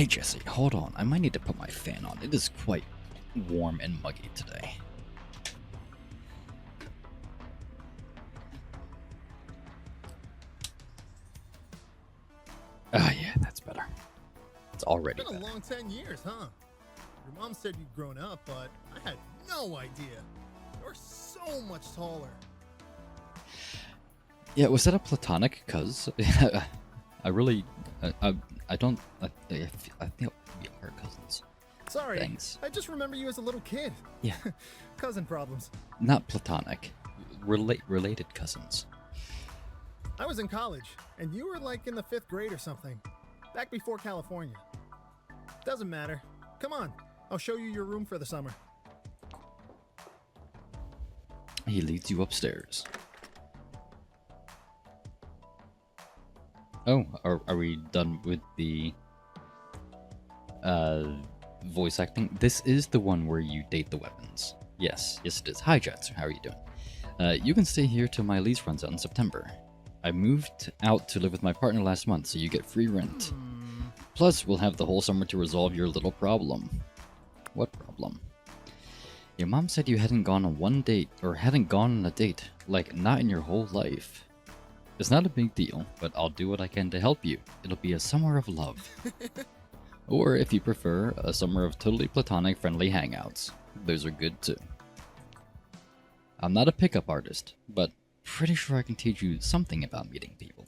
Hey Jesse, hold on. I might need to put my fan on. It is quite warm and muggy today. Ah, yeah, that's better. It's already It's been better. a long 10 years, huh? Your mom said you'd grown up, but I had no idea. You're so much taller. Yeah, was that a platonic cuz? I really, I don't, I think we are cousins. Sorry, Thanks. I just remember you as a little kid. Yeah. Cousin problems. Not platonic. Related cousins. I was in college, and you were like in the 5th grade or something. Back before California. Doesn't matter. Come on, I'll show you your room for the summer. He leads you upstairs. Oh, are we done with the voice acting? This is the one where you date the weapons. Yes, it is. Hi, Jetsu. How are you doing? You can stay here till my lease runs out in September. I moved out to live with my partner last month, so you get free rent. Plus, we'll have the whole summer to resolve your little problem. What problem? Your mom said you hadn't gone on one date, or hadn't gone on a date, like not in your whole life. It's not a big deal, but I'll do what I can to help you. It'll be a summer of love. Or, if you prefer, a summer of totally platonic friendly hangouts. Those are good too. I'm not a pickup artist, but pretty sure I can teach you something about meeting people.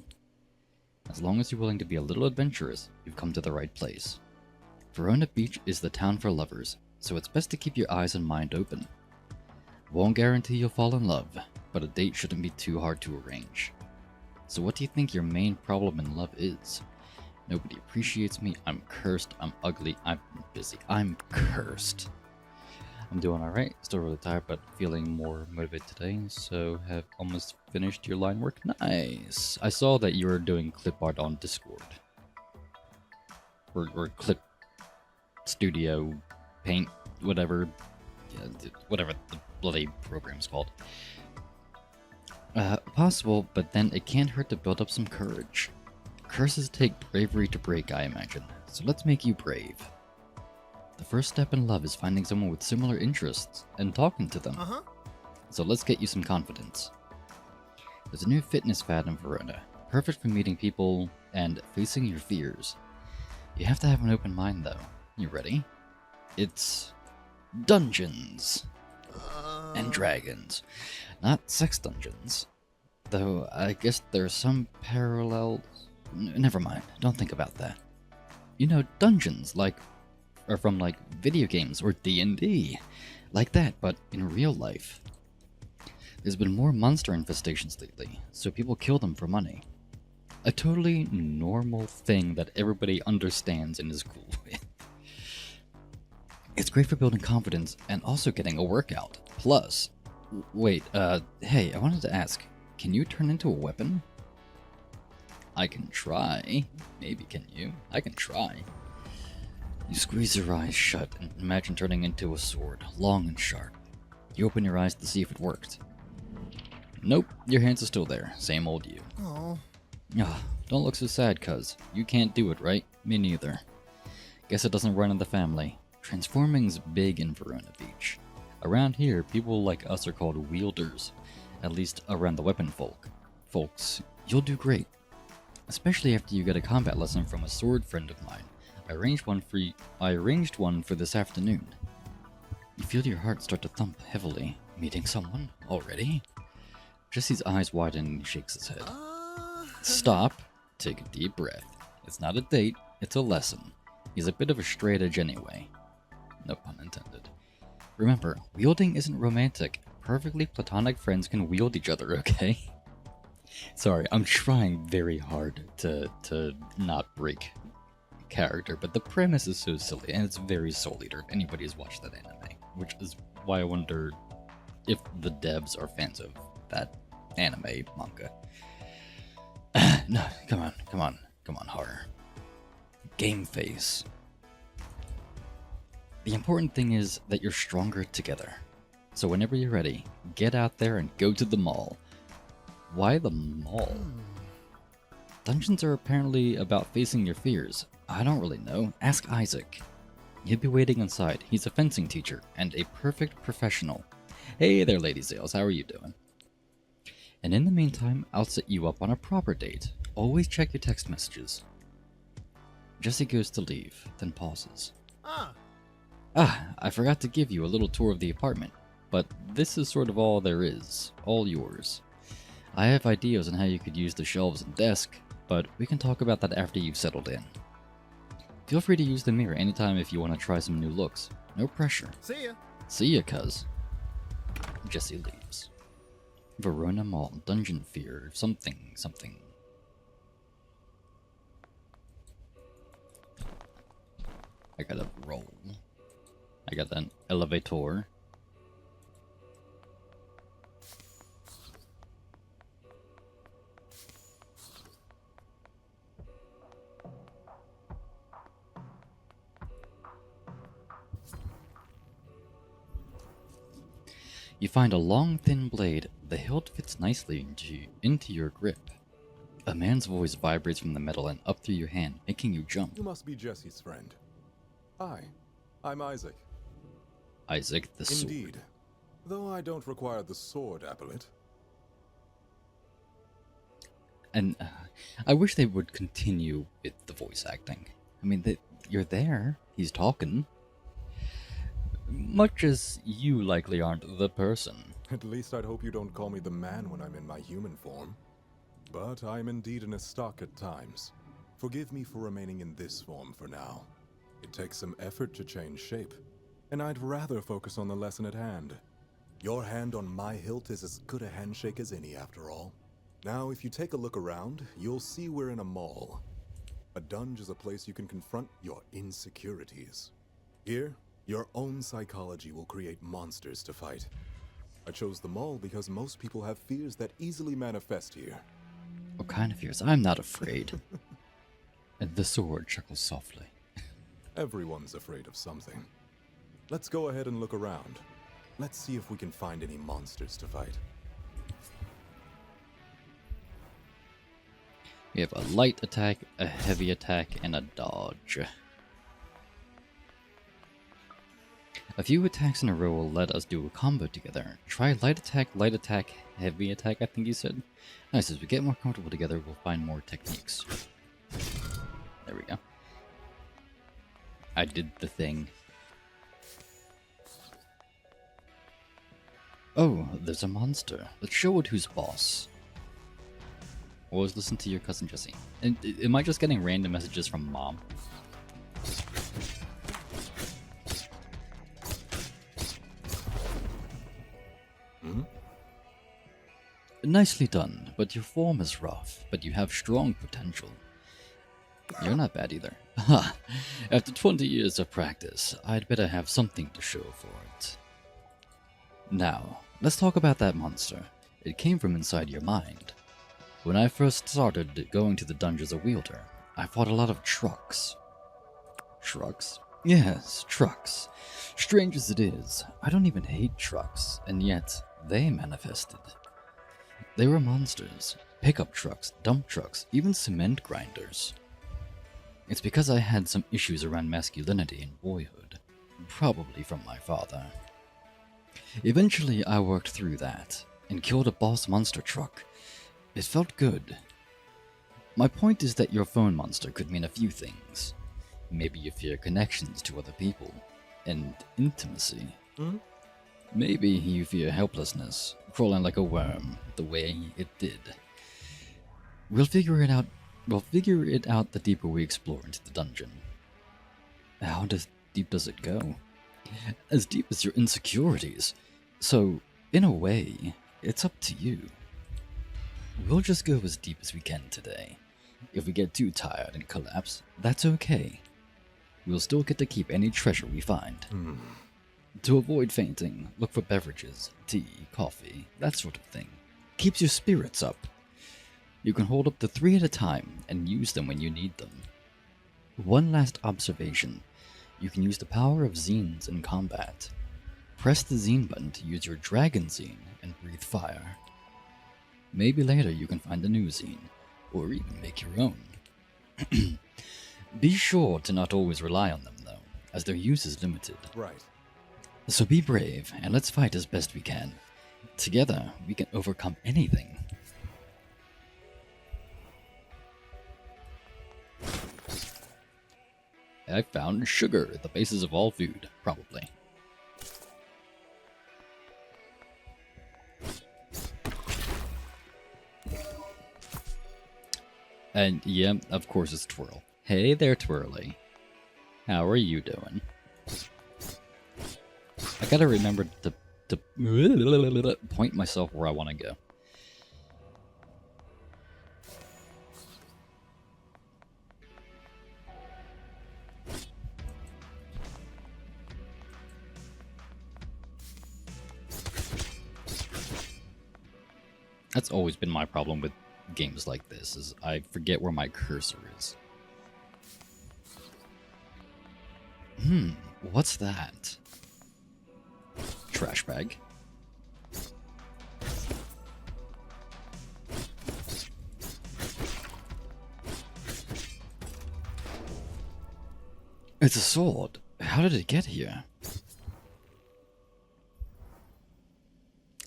As long as you're willing to be a little adventurous, you've come to the right place. Verona Beach is the town for lovers, so it's best to keep your eyes and mind open. Won't guarantee you'll fall in love, but a date shouldn't be too hard to arrange. So what do you think your main problem in love is? Nobody appreciates me, I'm cursed, I'm ugly, I'm busy, I'm cursed. I'm doing alright, still really tired, but feeling more motivated today, so have almost finished your line work. Nice! I saw that you were doing clip art on Discord. Or clip studio, paint, whatever, yeah, whatever the bloody program's called. Possible, but then it can't hurt to build up some courage. Curses take bravery to break, I imagine, so let's make you brave. The first step in love is finding someone with similar interests and talking to them. So let's get you some confidence. There's a new fitness fad in Verona, perfect for meeting people and facing your fears. You have to have an open mind though. You ready? It's Dungeons and Dragons, not sex dungeons. Though I guess there's some parallels. Never mind, don't think about that. You know, dungeons are from like video games or D&D, like that, but in real life. There's been more monster infestations lately, so people kill them for money. A totally normal thing that everybody understands and is cool with. It's great for building confidence and also getting a workout. Plus, wait, hey, I wanted to ask, can you turn into a weapon? I can try. Maybe can you? I can try. You squeeze your eyes shut and imagine turning into a sword, long and sharp. You open your eyes to see if it worked. Nope, your hands are still there, same old you. Oh. Don't look so sad, cuz. You can't do it, right? Me neither. Guess it doesn't run in the family. Transforming's big in Verona Beach. Around here, people like us are called wielders. At least around the weapon folks. You'll do great. Especially after you get a combat lesson from a sword friend of mine. I arranged one for this afternoon. You feel your heart start to thump heavily. Meeting someone? Already? Jesse's eyes widen and he shakes his head. Stop. Take a deep breath. It's not a date, it's a lesson. He's a bit of a straight edge anyway. No pun intended. Remember, wielding isn't romantic. Perfectly platonic friends can wield each other, okay? Sorry, I'm trying very hard to not break character, but the premise is so silly, and it's very Soul Eater if anybody has watched that anime, which is why I wonder if the devs are fans of that anime manga. No, come on, horror. Game face. The important thing is that you're stronger together. So whenever you're ready, get out there and go to the mall. Why the mall? Dungeons are apparently about facing your fears, I don't really know. Ask Isaac. He'll be waiting inside. He's a fencing teacher and a perfect professional. Hey there, Lady Zales. How are you doing? And in the meantime, I'll set you up on a proper date. Always check your text messages. Jesse goes to leave, then pauses. I forgot to give you a little tour of the apartment, but this is sort of all there is. All yours. I have ideas on how you could use the shelves and desk, but we can talk about that after you've settled in. Feel free to use the mirror anytime if you want to try some new looks. No pressure. See ya. See ya, cuz. Jesse leaves. Verona Mall, Dungeon Fear, something. I gotta roll. I got an elevator. You find a long, thin blade. The hilt fits nicely into your grip. A man's voice vibrates from the metal and up through your hand, making you jump. You must be Jesse's friend. Hi, I'm Isaac. Isaac the sword. Indeed. Though I don't require the sword appellate. And I wish they would continue with the voice acting. I mean, you're there. He's talking. Much as you likely aren't the person. At least I'd hope you don't call me the man when I'm in my human form. But I'm indeed in a stock at times. Forgive me for remaining in this form for now. It takes some effort to change shape, and I'd rather focus on the lesson at hand. Your hand on my hilt is as good a handshake as any, after all. Now, if you take a look around, you'll see we're in a mall. A dungeon is a place you can confront your insecurities. Here, your own psychology will create monsters to fight. I chose the mall because most people have fears that easily manifest here. What kind of fears? I'm not afraid. And the sword chuckles softly. Everyone's afraid of something. Let's go ahead and look around. Let's see if we can find any monsters to fight. We have a light attack, a heavy attack, and a dodge. A few attacks in a row will let us do a combo together. Try light attack, heavy attack, I think you said. Nice, as we get more comfortable together, we'll find more techniques. There we go. I did the thing. Oh, there's a monster. Let's show it who's boss. Always listen to your cousin Jesse. And am I just getting random messages from Mom? Nicely done, but your form is rough, but you have strong potential. You're not bad either. Ha! After 20 years of practice, I'd better have something to show for it. Now, let's talk about that monster. It came from inside your mind. When I first started going to the dungeons a wielder, I fought a lot of trucks. Trucks? Yes, trucks. Strange as it is, I don't even hate trucks, and yet they manifested. They were monsters. Pickup trucks, dump trucks, even cement grinders. It's because I had some issues around masculinity in boyhood, probably from my father. Eventually I worked through that, and killed a boss monster truck. It felt good. My point is that your phone monster could mean a few things. Maybe you fear connections to other people, and intimacy. Maybe you fear helplessness, crawling like a worm, the way it did. We'll figure it out the deeper we explore into the dungeon. How deep does it go? As deep as your insecurities. So, in a way, it's up to you. We'll just go as deep as we can today. If we get too tired and collapse, that's okay. We'll still get to keep any treasure we find. To avoid fainting, look for beverages, tea, coffee, that sort of thing. Keeps your spirits up. You can hold up to 3 at a time and use them when you need them. One last observation. You can use the power of zines in combat. Press the zine button to use your dragon zine and breathe fire. Maybe later you can find a new zine, or even make your own. Be sure to not always rely on them, though, as their use is limited. Right. So be brave, and let's fight as best we can. Together, we can overcome anything. I found sugar at the basis of all food, probably. And yeah, of course it's Twirl. Hey there, Twirly. How are you doing? I gotta remember to point myself where I want to go. That's always been my problem with games like this, is I forget where my cursor is. What's that? Trash bag. It's a sword. How did it get here?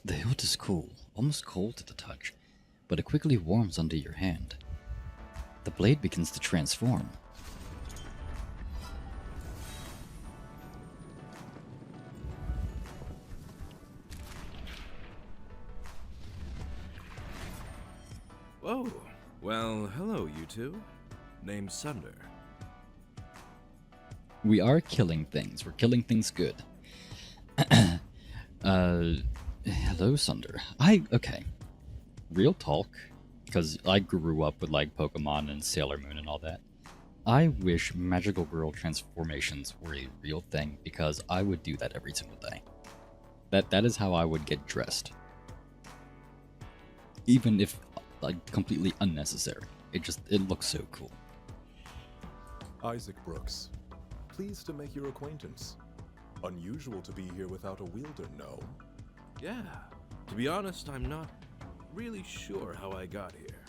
The hilt is cool, almost cold to the touch, but it quickly warms under your hand. The blade begins to transform. Whoa. Well, hello, you two. Name's Sunder. We are killing things. We're killing things good. Hello, Sunder. Okay. Real talk, because I grew up with, like, Pokemon and Sailor Moon and all that. I wish magical girl transformations were a real thing, because I would do that every single day. That is how I would get dressed. Even if, like, completely unnecessary. It looks so cool. Isaac Brooks. Pleased to make your acquaintance. Unusual to be here without a wielder, no? Yeah. To be honest, I'm not really sure how I got here.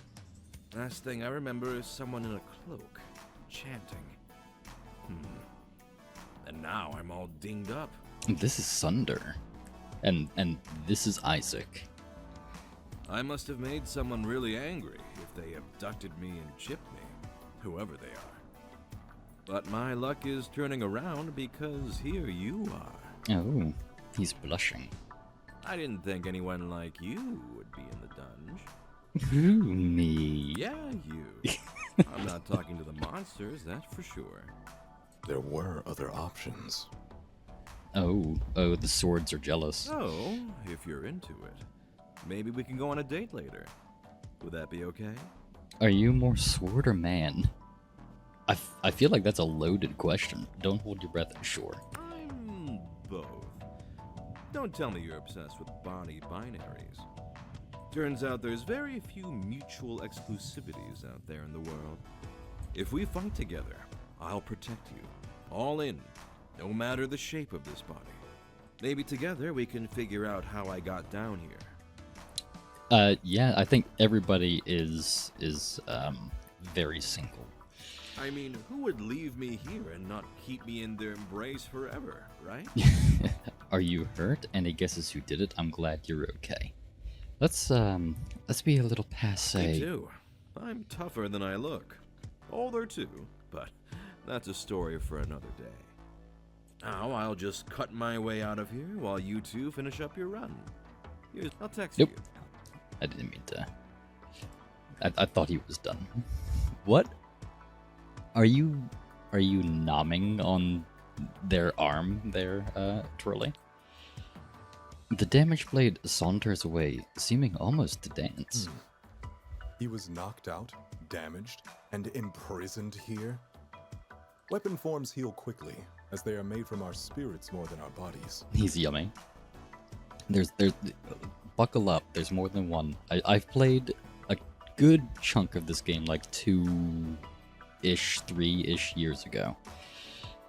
Last thing I remember is someone in a cloak, chanting. And now I'm all dinged up. This is Sunder. And this is Isaac. I must have made someone really angry if they abducted me and chipped me, whoever they are. But my luck is turning around because here you are. Oh, he's blushing. I didn't think anyone like you would be in the dungeon. Who, me? Yeah, you. I'm not talking to the monsters, that's for sure. There were other options. Oh, the swords are jealous. So, if you're into it, maybe we can go on a date later. Would that be okay? Are you more sword or man? I feel like that's a loaded question. Don't hold your breath, sure. I'm both. Don't tell me you're obsessed with body binaries. Turns out there's very few mutual exclusivities out there in the world. If we fight together, I'll protect you. All in, no matter the shape of this body. Maybe together we can figure out how I got down here. Yeah, I think everybody is very single. I mean, who would leave me here and not keep me in their embrace forever, right? Are you hurt? Any guesses who did it? I'm glad you're okay. Let's be a little passe. Me too. I'm tougher than I look. Older too, but that's a story for another day. Now I'll just cut my way out of here while you two finish up your run. Here's, I'll text you. I didn't mean to. I thought he was done. What? Are you nomming on their arm there, Twirly? The damaged blade saunters away, seeming almost to dance. He was knocked out, damaged, and imprisoned here? Weapon forms heal quickly, as they are made from our spirits more than our bodies. He's yummy. There's buckle up, there's more than one. I've played a good chunk of this game, like 2-ish, 3-ish years ago.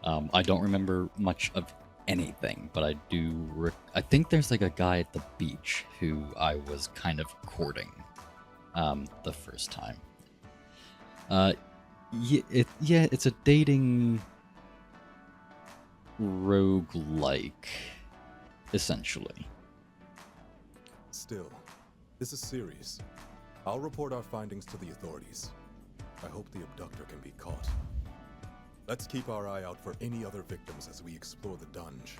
I don't remember much of anything, but I do. I think there's like a guy at the beach who I was kind of courting the first time. Yeah, it's a dating roguelike, essentially. Still, this is serious. I'll report our findings to the authorities. I hope the abductor can be caught. Let's keep our eye out for any other victims as we explore the dungeon.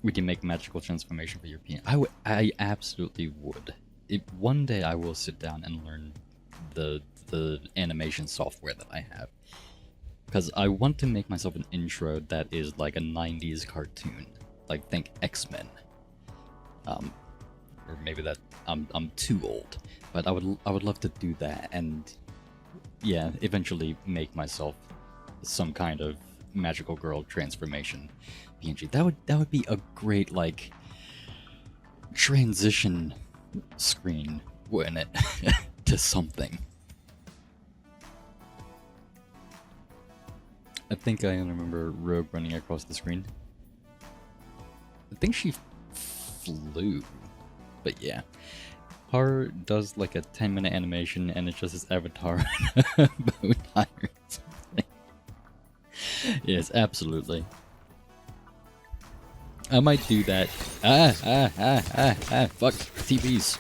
We can make magical transformation for European. I absolutely would. One day I will sit down and learn the animation software that I have, because I want to make myself an intro that is like a 90s cartoon, like think X-Men. Or maybe that I'm too old, but I would love to do that, and yeah, eventually make myself some kind of magical girl transformation PNG. That would be a great like transition screen, wouldn't it? To something. I think I remember Rogue running across the screen. I think she flew, but yeah. Har does like a 10-minute animation, and it's just his avatar bow tie or something. Yes, absolutely. I might do that. Fuck. TVs.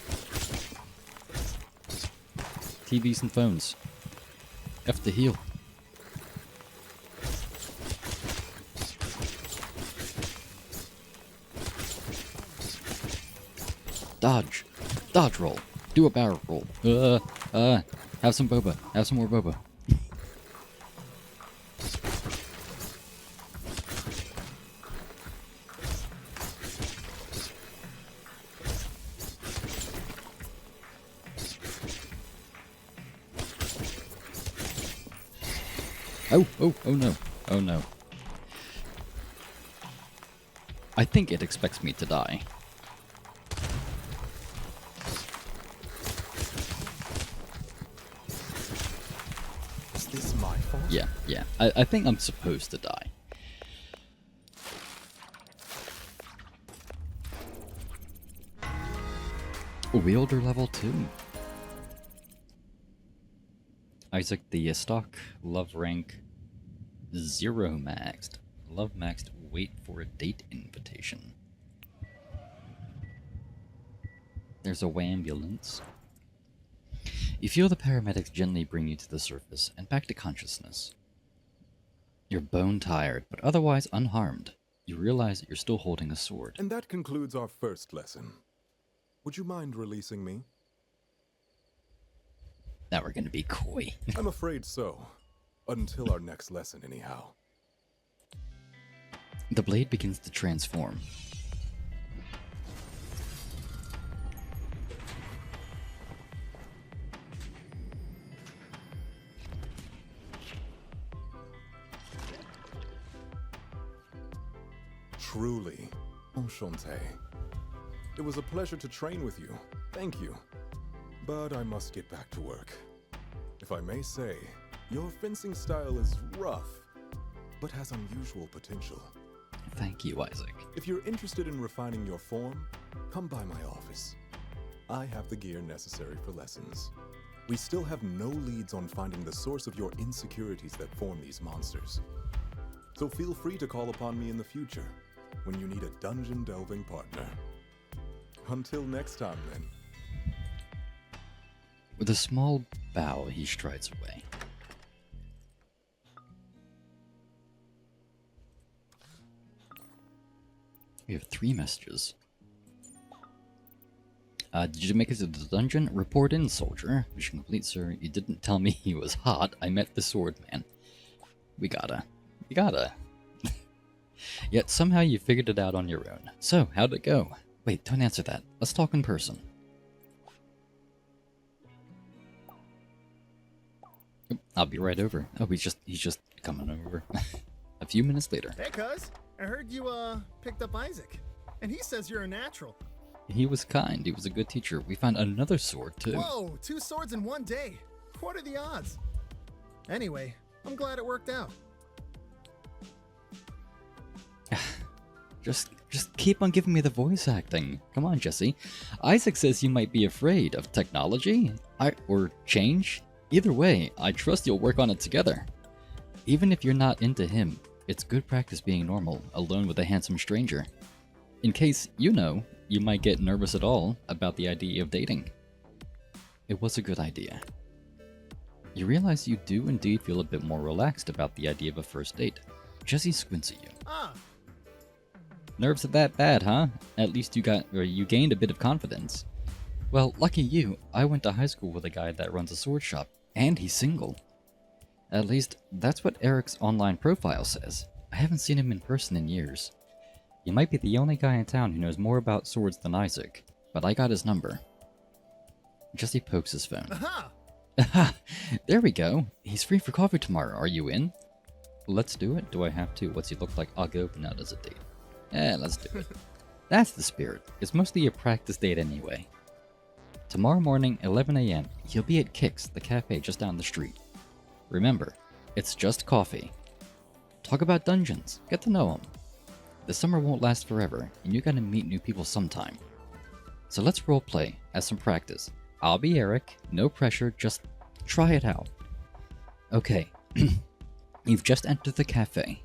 TVs and phones. F the heal. Dodge. Dodge roll. Do a barrel roll. Have some boba. Have some more boba. Oh no. Oh no. I think it expects me to die. Is this my fault? Yeah. I think I'm supposed to die. Wielder level 2. Isaac the stock, love rank 0 maxed. Love maxed, wait for a date invitation. There's a wambulance. You feel the paramedics gently bring you to the surface and back to consciousness. You're bone tired, but otherwise unharmed. You realize that you're still holding a sword. And that concludes our first lesson. Would you mind releasing me? Now we're gonna be coy. I'm afraid so. Until our next lesson, anyhow. The blade begins to transform. Truly, enchanté. It was a pleasure to train with you. Thank you. But I must get back to work. If I may say, your fencing style is rough, but has unusual potential. Thank you, Isaac. If you're interested in refining your form, come by my office. I have the gear necessary for lessons. We still have no leads on finding the source of your insecurities that form these monsters. So feel free to call upon me in the future, when you need a dungeon delving partner. Until next time, then. With a small bow, he strides away. We have 3 messages. Did you make it to the dungeon? Report in, soldier. Mission complete, sir. You didn't tell me he was hot. I met the sword man. We gotta. Yet somehow you figured it out on your own. So, how'd it go? Wait, don't answer that. Let's talk in person. I'll be right over. Oh, he's just coming over. A few minutes later. Hey, cuz. I heard you, picked up Isaac. And he says you're a natural. He was kind. He was a good teacher. We found another sword, too. Whoa, 2 swords in one day. What are the odds? Anyway, I'm glad it worked out. Just keep on giving me the voice acting. Come on, Jesse. Isaac says you might be afraid of technology or change. Either way, I trust you'll work on it together. Even if you're not into him, it's good practice being normal, alone with a handsome stranger. In case, you might get nervous at all about the idea of dating. It was a good idea. You realize you do indeed feel a bit more relaxed about the idea of a first date. Jesse squints at you. Ah, Nerves are that bad, huh? At least you gained a bit of confidence. Well, lucky you, I went to high school with a guy that runs a sword shop, and he's single. At least, that's what Eric's online profile says. I haven't seen him in person in years. He might be the only guy in town who knows more about swords than Isaac, but I got his number. Jesse pokes his phone. aha! Aha! There we go. He's free for coffee tomorrow. Are you in? Let's do it. Do I have to? What's he look like? I'll go, but not as a date. Let's do it. That's the spirit. It's mostly a practice date anyway. Tomorrow morning, 11 a.m., he'll be at Kix, the cafe just down the street. Remember, it's just coffee. Talk about dungeons. Get to know them. The summer won't last forever, and you gotta meet new people sometime. So let's roleplay as some practice. I'll be Eric. No pressure, just try it out. Okay. You've just entered the cafe.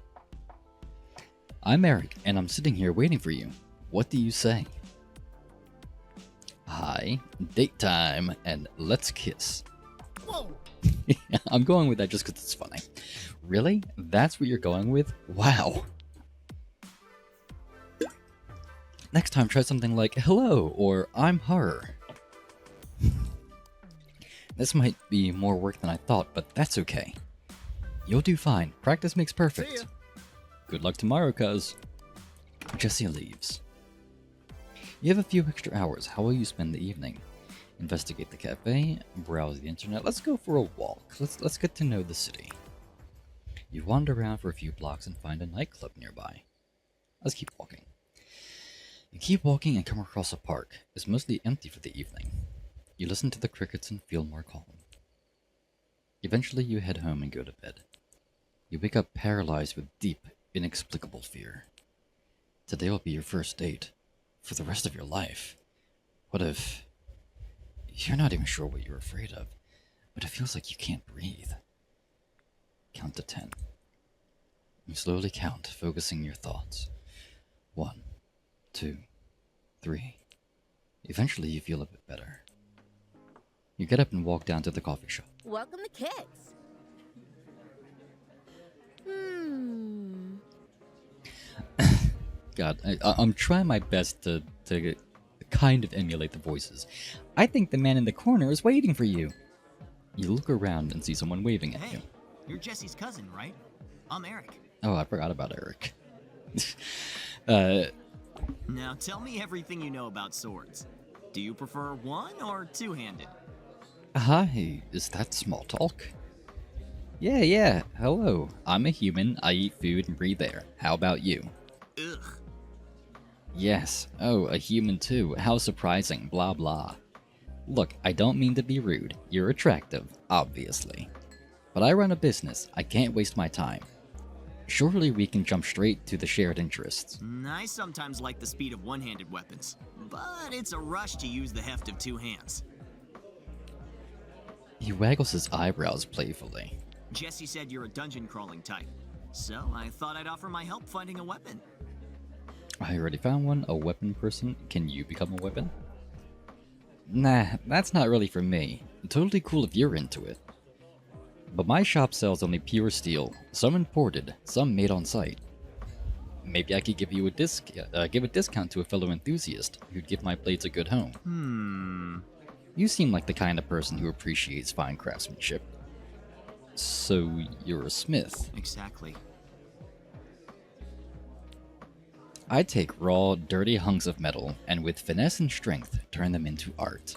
I'm Eric, and I'm sitting here waiting for you. What do you say? Hi, date time, and let's kiss. Whoa! I'm going with that just because it's funny. Really? That's what you're going with? Wow. Next time, try something like hello or I'm her. This might be more work than I thought, but that's okay. You'll do fine. Practice makes See perfect. ya. Good luck tomorrow, cuz. Jesse leaves. You have a few extra hours. How will you spend the evening? Investigate the cafe, browse the internet. Let's go for a walk. Let's get to know the city. You wander around for a few blocks and find a nightclub nearby. Let's keep walking. You keep walking and come across a park. It's mostly empty for the evening. You listen to the crickets and feel more calm. Eventually you head home and go to bed. You wake up paralyzed with deep, inexplicable fear. Today will be your first date. For the rest of your life. What if... You're not even sure what you're afraid of, but it feels like you can't breathe. Count to 10. You slowly count, focusing your thoughts. 1, 2, 3. Eventually you feel a bit better. You get up and walk down to the coffee shop. Welcome to Kix. God, I'm trying my best to kind of emulate the voices. I think the man in the corner is waiting for you. You look around and see someone waving at you. Hey, you're Jesse's cousin, right? I'm Eric. Oh, I forgot about Eric. Now tell me everything you know about swords. Do you prefer one or two-handed? Hi, is that small talk? Yeah, hello. I'm a human, I eat food and breathe air. How about you? Ugh. Yes, oh, a human too. How surprising, blah blah. Look, I don't mean to be rude. You're attractive, obviously. But I run a business, I can't waste my time. Surely we can jump straight to the shared interests. I sometimes like the speed of one-handed weapons, but it's a rush to use the heft of two hands. He waggles his eyebrows playfully. Jesse said you're a dungeon crawling type, so I thought I'd offer my help finding a weapon. I already found one, a weapon person. Can you become a weapon? Nah, that's not really for me. Totally cool if you're into it. But my shop sells only pure steel, some imported, some made on site. Maybe I could give you a give a discount to a fellow enthusiast who'd give my blades a good home. You seem like the kind of person who appreciates fine craftsmanship. So you're a smith. Exactly. I take raw, dirty hunks of metal and with finesse and strength turn them into art.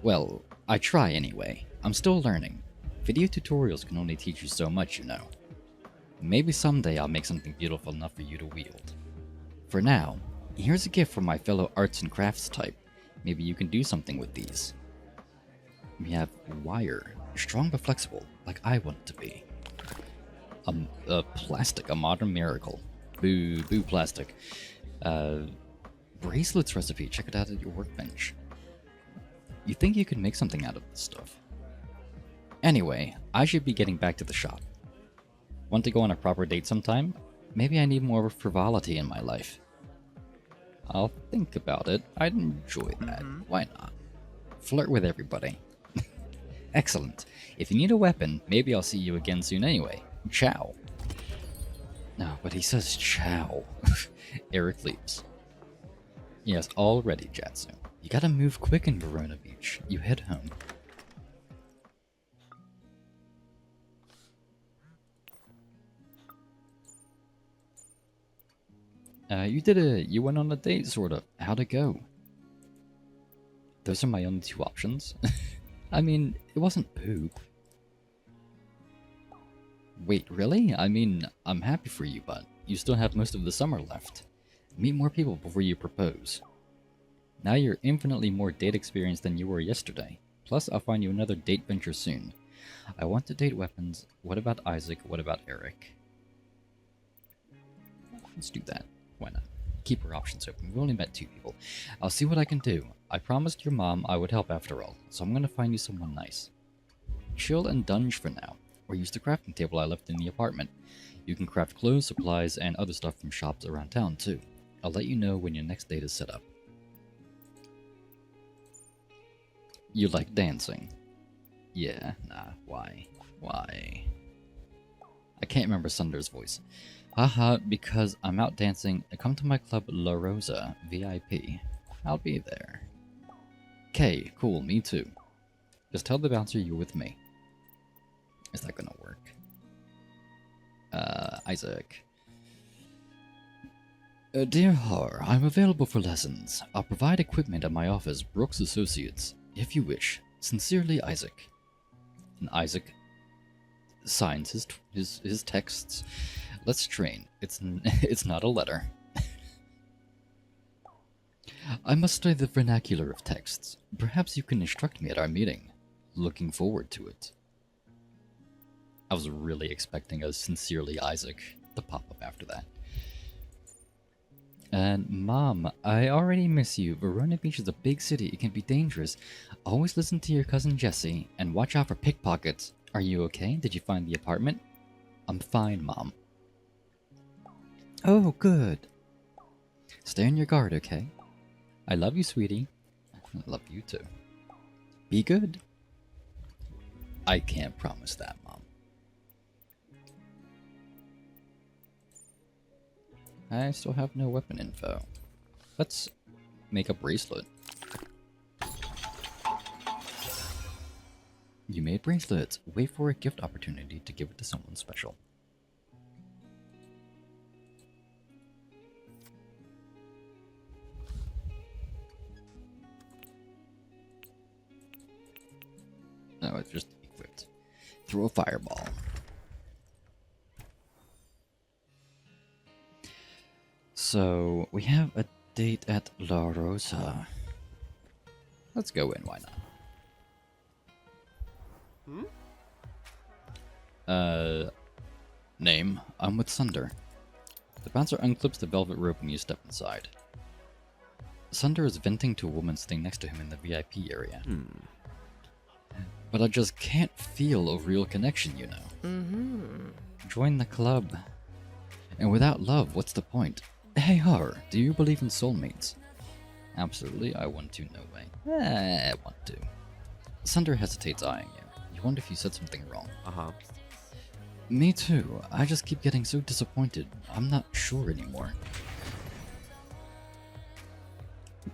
Well, I try anyway. I'm still learning. Video tutorials can only teach you so much, you know. Maybe someday I'll make something beautiful enough for you to wield. For now, here's a gift from my fellow arts and crafts type. Maybe you can do something with these. We have wire, strong but flexible, like I want it to be. Plastic, a modern miracle. Boo plastic. Bracelets recipe, check it out at your workbench. You think you could make something out of this stuff? Anyway, I should be getting back to the shop. Want to go on a proper date sometime? Maybe I need more frivolity in my life. I'll think about it. I'd enjoy that. Why not? Flirt with everybody. Excellent. If you need a weapon, maybe I'll see you again soon anyway. Ciao. No, but he says ciao. Eric leaves. Yes, already, Jatsu. You gotta move quick in Verona Beach. You head home. You went on a date, sort of. How'd it go? Those are my only two options. I mean, it wasn't poop. Wait, really? I mean, I'm happy for you, but you still have most of the summer left. Meet more people before you propose. Now you're infinitely more date experienced than you were yesterday. Plus, I'll find you another date venture soon. I want to date weapons. What about Isaac? What about Eric? Let's do that. Why not? Keep our options open. We've only met 2 people. I'll see what I can do. I promised your mom I would help after all, so I'm gonna find you someone nice. Chill and dunge for now, or use the crafting table I left in the apartment. You can craft clothes, supplies, and other stuff from shops around town too. I'll let you know when your next date is set up. You like dancing? Yeah, nah, why? Why? I can't remember Sunder's voice. Haha, because I'm out dancing. Come to my club La Rosa, VIP. I'll be there. Okay, cool, me too. Just tell the bouncer you're with me. Is that gonna work? Isaac. Dear Har, I'm available for lessons. I'll provide equipment at my office, Brooks Associates, if you wish. Sincerely, Isaac. And Isaac signs his texts. Let's train. It's not a letter. I must study the vernacular of texts. Perhaps you can instruct me at our meeting. Looking forward to it. I was really expecting a Sincerely Isaac to pop up after that. And Mom, I already miss you. Verona Beach is a big city. It can be dangerous. Always listen to your cousin Jesse and watch out for pickpockets. Are you okay? Did you find the apartment? I'm fine, Mom. Oh, good. Stay on your guard, okay? I love you, sweetie. I love you too. Be good. I can't promise that, Mom. I still have no weapon info. Let's make a bracelet. You made bracelets. Wait for a gift opportunity to give it to someone special. No, it's just equipped. Throw a fireball. So, we have a date at La Rosa. Let's go in, why not? Name, I'm with Sunder. The bouncer unclips the velvet rope when you step inside. Sunder is venting to a woman sitting next to him in the VIP area. But I just can't feel a real connection, you know. Join the club. And without love, what's the point? Hey, Har, do you believe in soulmates? Absolutely, I want to, no way. I want to. Sunder hesitates, eyeing you. You wonder if you said something wrong. Me too. I just keep getting so disappointed. I'm not sure anymore.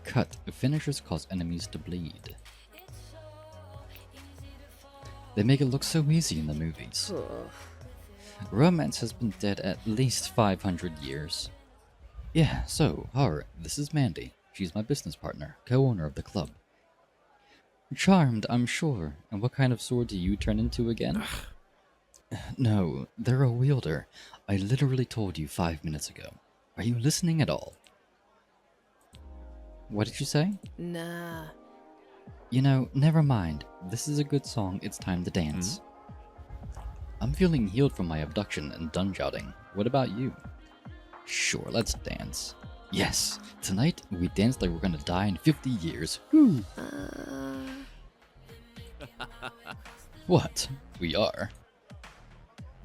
Cut. Finishers cause enemies to bleed. They make it look so easy in the movies. Romance has been dead at least 500 years. Yeah, so, Har, this is Mandy. She's my business partner, co-owner of the club. Charmed, I'm sure. And what kind of sword do you turn into again? No, they're a wielder. I literally told you 5 minutes ago. Are you listening at all? What did you say? Nah. You know, never mind. This is a good song. It's time to dance. I'm feeling healed from my abduction and dunge outing. What about you? Sure, let's dance. Yes, tonight we dance like we're gonna die in 50 years. Woo! What? We are?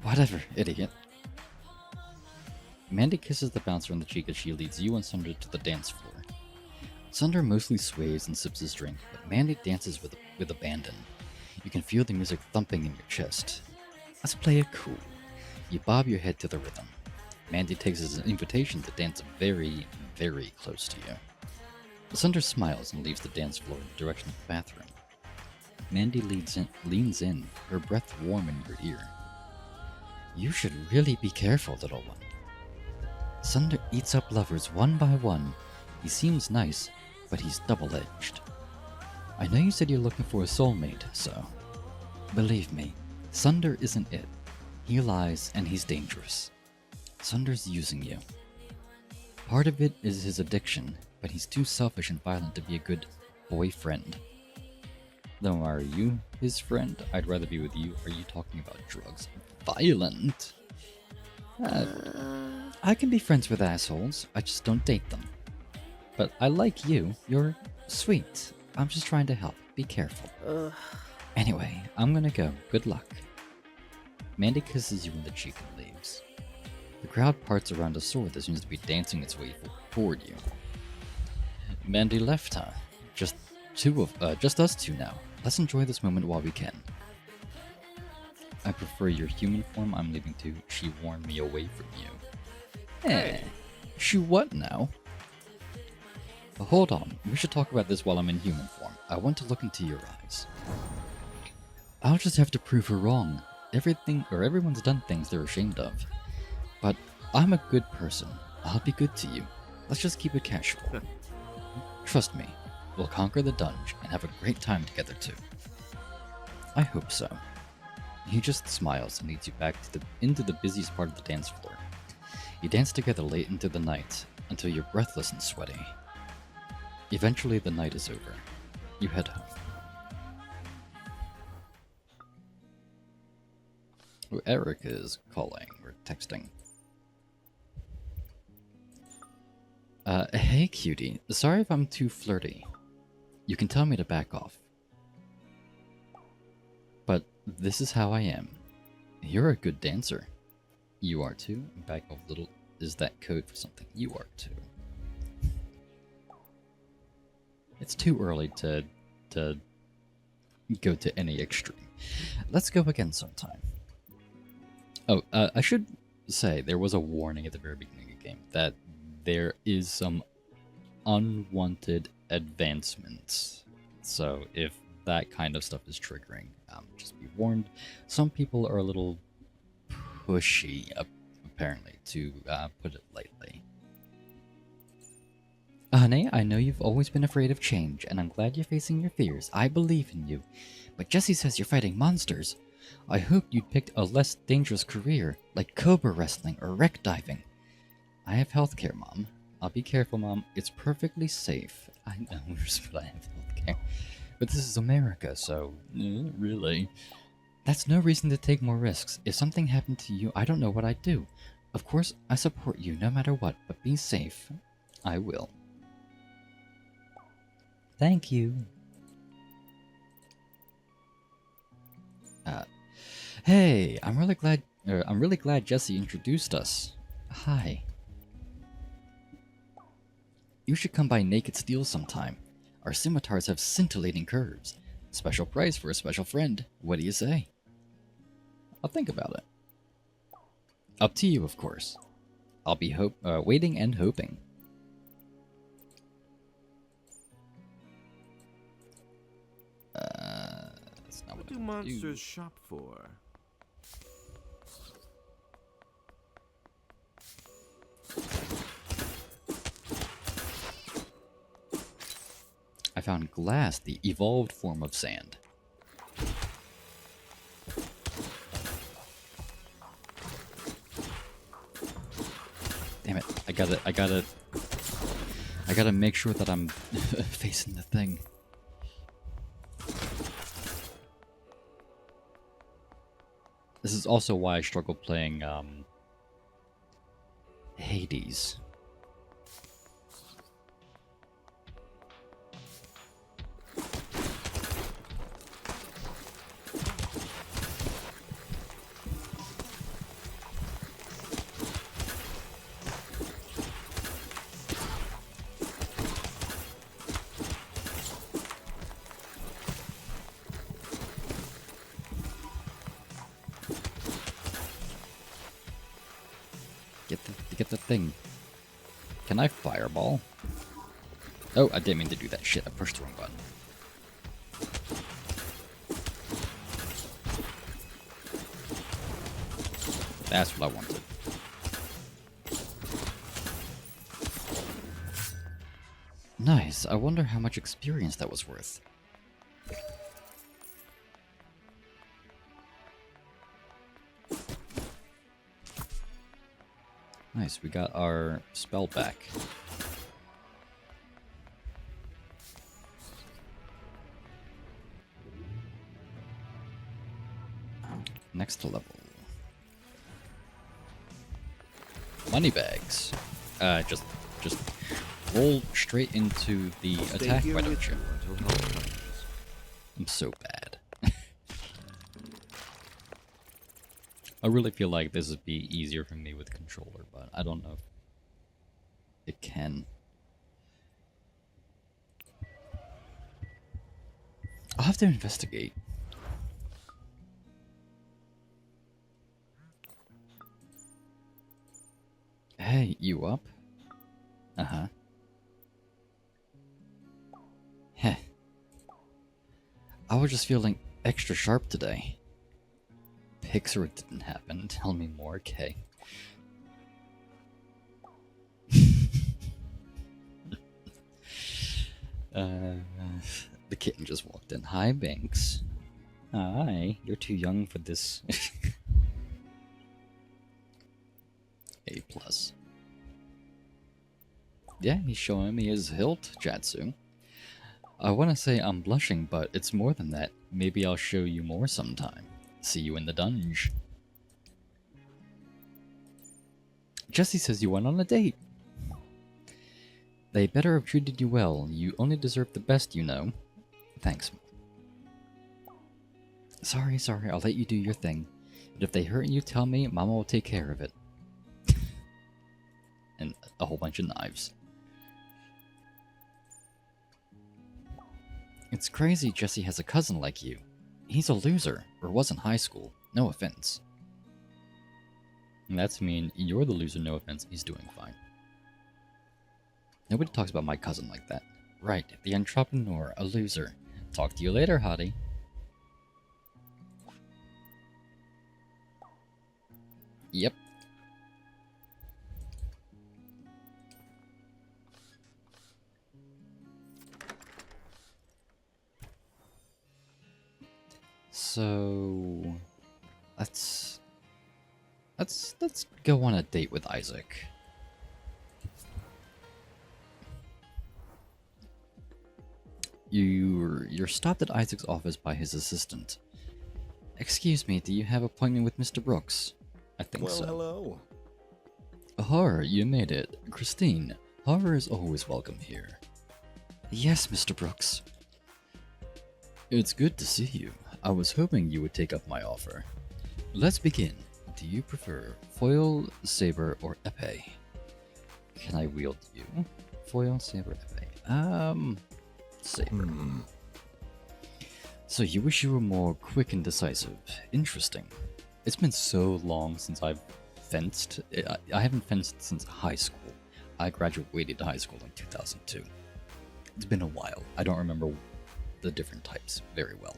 Whatever, idiot. Mandy kisses the bouncer on the cheek as she leads you and Sunder to the dance floor. Sunder mostly sways and sips his drink, but Mandy dances with abandon. You can feel the music thumping in your chest. Let's play it cool. You bob your head to the rhythm. Mandy takes it as an invitation to dance very, very close to you. Sunder smiles and leaves the dance floor in the direction of the bathroom. Mandy leans in, her breath warm in your ear. You should really be careful, little one. Sunder eats up lovers one by one. He seems nice, but he's double-edged. I know you said you're looking for a soulmate, so... Believe me, Sunder isn't it. He lies, and he's dangerous. Sunder's using you. Part of it is his addiction, but he's too selfish and violent to be a good boyfriend. Though, are you his friend? I'd rather be with you. Are you talking about drugs? Violent? I can be friends with assholes, I just don't date them. But I like you. You're sweet. I'm just trying to help. Be careful. Anyway, I'm gonna go. Good luck. Mandy kisses you on the cheek and leaves. The crowd parts around a sword that seems to be dancing its way toward you. Mandy left, huh? Just us two now. Let's enjoy this moment while we can. I prefer your human form. I'm leaving too. She warned me away from you. She what now? Hold on. We should talk about this while I'm in human form. I want to look into your eyes. I'll just have to prove her wrong. Everyone's done things they're ashamed of. But I'm a good person. I'll be good to you. Let's just keep it casual. Trust me. We'll conquer the dungeon and have a great time together too. I hope so. He just smiles and leads you back into the busiest part of the dance floor. You dance together late into the night until you're breathless and sweaty. Eventually the night is over. You head home. Oh, Eric is calling or texting. Hey cutie, sorry if I'm too flirty. You can tell me to back off. But this is how I am. You're a good dancer. You are too. Back off little. Is that code for something? You are too. It's too early to go to any extreme. Let's go again sometime. Oh, I should say there was a warning at the very beginning of the game that there is some unwanted advancements. So if that kind of stuff is triggering, just be warned. Some people are a little pushy, apparently, to put it lightly. Honey, I know you've always been afraid of change, and I'm glad you're facing your fears. I believe in you. But Jesse says you're fighting monsters. I hoped you'd picked a less dangerous career, like cobra wrestling or wreck diving. I have healthcare, Mom. I'll be careful, Mom. It's perfectly safe. I know, but I have healthcare. But this is America, so... really? That's no reason to take more risks. If something happened to you, I don't know what I'd do. Of course, I support you no matter what, but be safe. I will. Thank you. Hey, I'm really glad Jesse introduced us. Hi. You should come by Naked Steel sometime. Our scimitars have scintillating curves. Special price for a special friend. What do you say? I'll think about it. Up to you, of course. I'll be waiting and hoping. That's not What do monsters shop for? I found glass, the evolved form of sand. Damn it, I gotta make sure that I'm facing the thing. This is also why I struggle playing, Hades. get the thing. Can I fireball? Oh, I didn't mean to do that. Shit, I pushed the wrong button. That's what I wanted. Nice. I wonder how much experience that was worth. Nice, we got our spell back. Next level. Money bags. Just roll straight into the attack, why don't you? I'm so bad. I really feel like this would be easier for me with controller, but I don't know if it can. I'll have to investigate. Hey, you up? Uh-huh. Heh. I was just feeling extra sharp today. Pixar didn't happen. Tell me more, Kay. The kitten just walked in. Hi, Banks. Hi. You're too young for this. A+. Yeah, he's showing me his hilt, Jatsu. I want to say I'm blushing, but it's more than that. Maybe I'll show you more sometime. See you in the dungeon. Jesse says you went on a date. They better have treated you well. You only deserve the best, you know. Thanks. Sorry, I'll let you do your thing. But if they hurt you, tell me, Mama will take care of it. And a whole bunch of knives. It's crazy Jesse has a cousin like you. He's a loser, or was in high school. No offense. And that's mean you're the loser, no offense. He's doing fine. Nobody talks about my cousin like that. Right, the entrepreneur, a loser. Talk to you later, hottie. Yep. So let's go on a date with Isaac. You're stopped at Isaac's office by his assistant. Excuse me, do you have an appointment with Mr. Brooks? I think so. Well, hello. Horror, you made it. Christine, horror is always welcome here. Yes, Mr. Brooks. It's good to see you. I was hoping you would take up my offer. Let's begin. Do you prefer foil, saber, or epee? Can I wield you? Foil, saber, epee. Saber. So you wish you were more quick and decisive. Interesting. It's been so long since I've fenced. I haven't fenced since high school. I graduated high school in 2002. It's been a while. I don't remember the different types very well.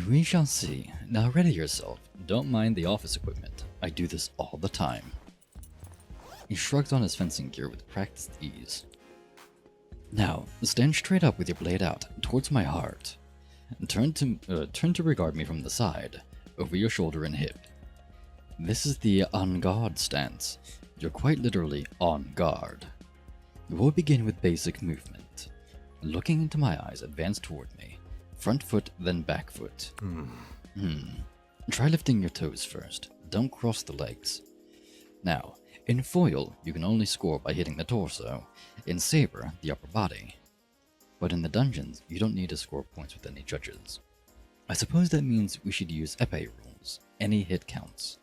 We shall see. Now ready yourself. Don't mind the office equipment. I do this all the time. He shrugged on his fencing gear with practiced ease. Now, stand straight up with your blade out, towards my heart. Turn to regard me from the side, over your shoulder and hip. This is the on guard stance. You're quite literally on guard. We'll begin with basic movement. Looking into my eyes, advance toward me. Front foot, then back foot. Try lifting your toes first. Don't cross the legs. Now, in foil, you can only score by hitting the torso. In saber, the upper body. But in the dungeons, you don't need to score points with any judges. I suppose that means we should use epee rules. Any hit counts.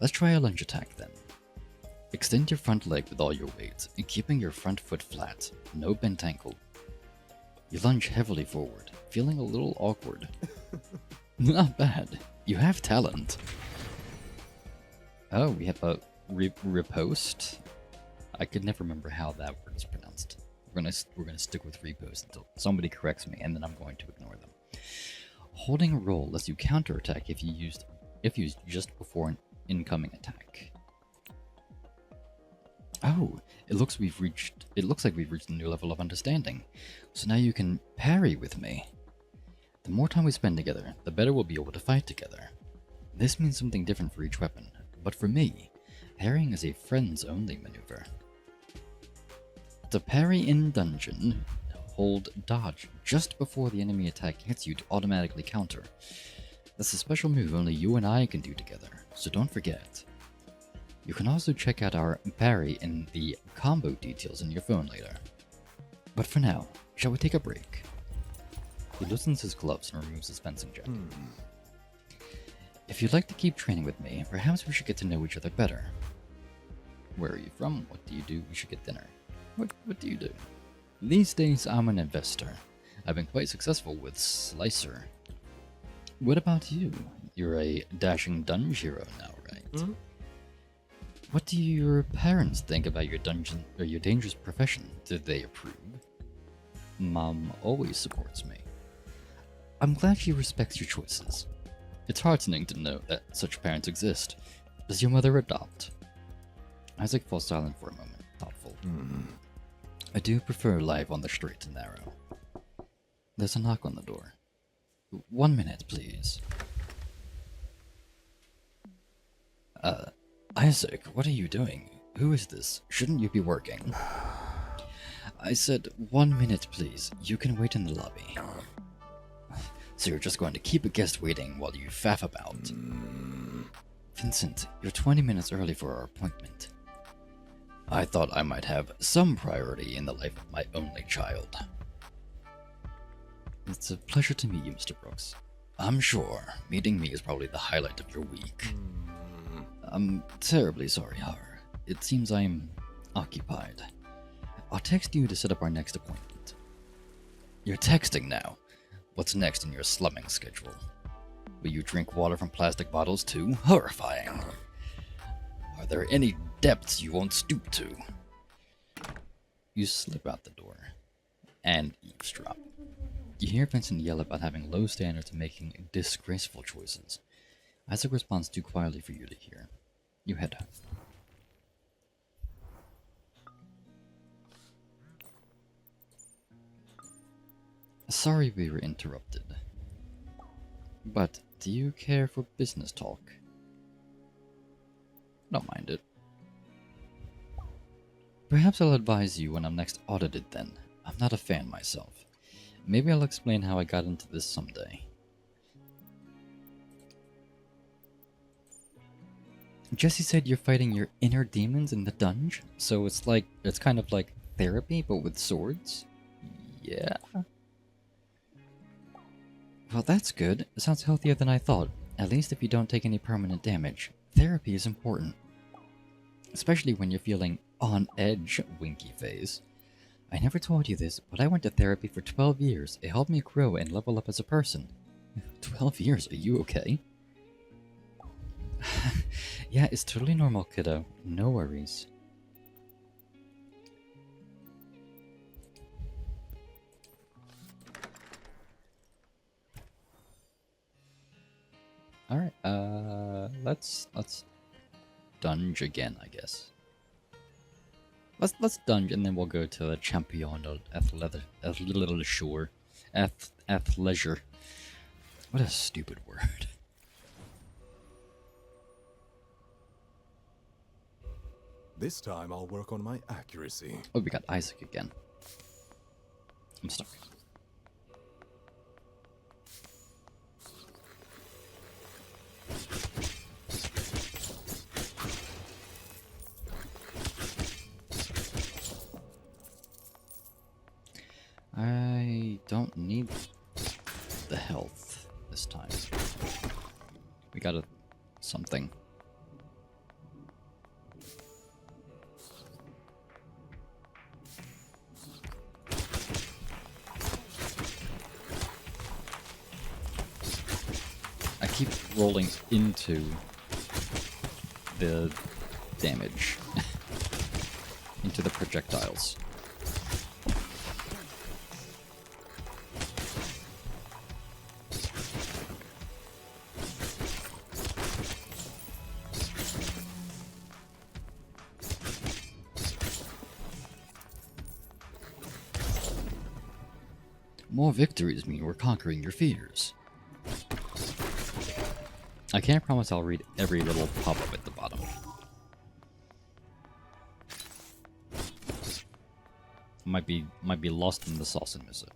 Let's try a lunge attack then. Extend your front leg with all your weight, and keeping your front foot flat. No bent ankle. You lunge heavily forward, feeling a little awkward. Not bad. You have talent. Oh, we have a Repost? I could never remember how that word is pronounced. We're gonna stick with repost until somebody corrects me, and then I'm going to ignore them. Holding a roll lets you counterattack if used just before an incoming attack. Oh, it looks like we've reached a new level of understanding. So now you can parry with me. The more time we spend together, the better we'll be able to fight together. This means something different for each weapon, but for me, parrying is a friends-only maneuver. To parry in dungeon, hold dodge just before the enemy attack hits you to automatically counter. That's a special move only you and I can do together, so don't forget. You can also check out our parry in the combo details in your phone later. But for now, shall we take a break? He loosens his gloves and removes his fencing jacket. If you'd like to keep training with me, perhaps we should get to know each other better. Where are you from? What do you do? We should get dinner. What do you do? These days, I'm an investor. I've been quite successful with Slicer. What about you? You're a dashing dungeon hero now, right? What do your parents think about your dungeon or your dangerous profession? Did they approve? Mom always supports me. I'm glad she respects your choices. It's heartening to know that such parents exist. Does your mother adopt? Isaac falls silent for a moment, thoughtful. I do prefer life on the straight and narrow. There's a knock on the door. 1 minute, please. Isaac, what are you doing? Who is this? Shouldn't you be working? I said 1 minute, please. You can wait in the lobby. So you're just going to keep a guest waiting while you faff about. Vincent, you're 20 minutes early for our appointment. I thought I might have some priority in the life of my only child. It's a pleasure to meet you, Mr. Brooks. I'm sure. Meeting me is probably the highlight of your week. I'm terribly sorry, however. It seems I'm occupied. I'll text you to set up our next appointment. You're texting now. What's next in your slumming schedule? Will you drink water from plastic bottles too? Horrifying. Are there any depths you won't stoop to? You slip out the door and eavesdrop. You hear Vincent yell about having low standards and making disgraceful choices. Isaac responds too quietly for you to hear. You head home. Sorry we were interrupted. But do you care for business talk? Don't mind it. Perhaps I'll advise you when I'm next audited then. I'm not a fan myself. Maybe I'll explain how I got into this someday. Jesse said you're fighting your inner demons in the dungeon, so it's kind of like therapy, but with swords? Yeah. Well, that's good. It sounds healthier than I thought. At least if you don't take any permanent damage. Therapy is important. Especially when you're feeling on edge, winky face. I never told you this, but I went to therapy for 12 years. It helped me grow and level up as a person. 12 years? Are you okay? Yeah, it's totally normal, kiddo. No worries. Alright, let's dunge again, I guess. Let's dunge and then we'll go to the champion of athleisure. Athleisure. What a stupid word. This time I'll work on my accuracy. Oh, we got Isaac again. I'm stuck. I don't need the health this time. We got something. I keep rolling into the damage into the projectiles. More victories mean we're conquering your fears. I can't promise I'll read every little pop-up at the bottom. Might be lost in the sauce and miss it.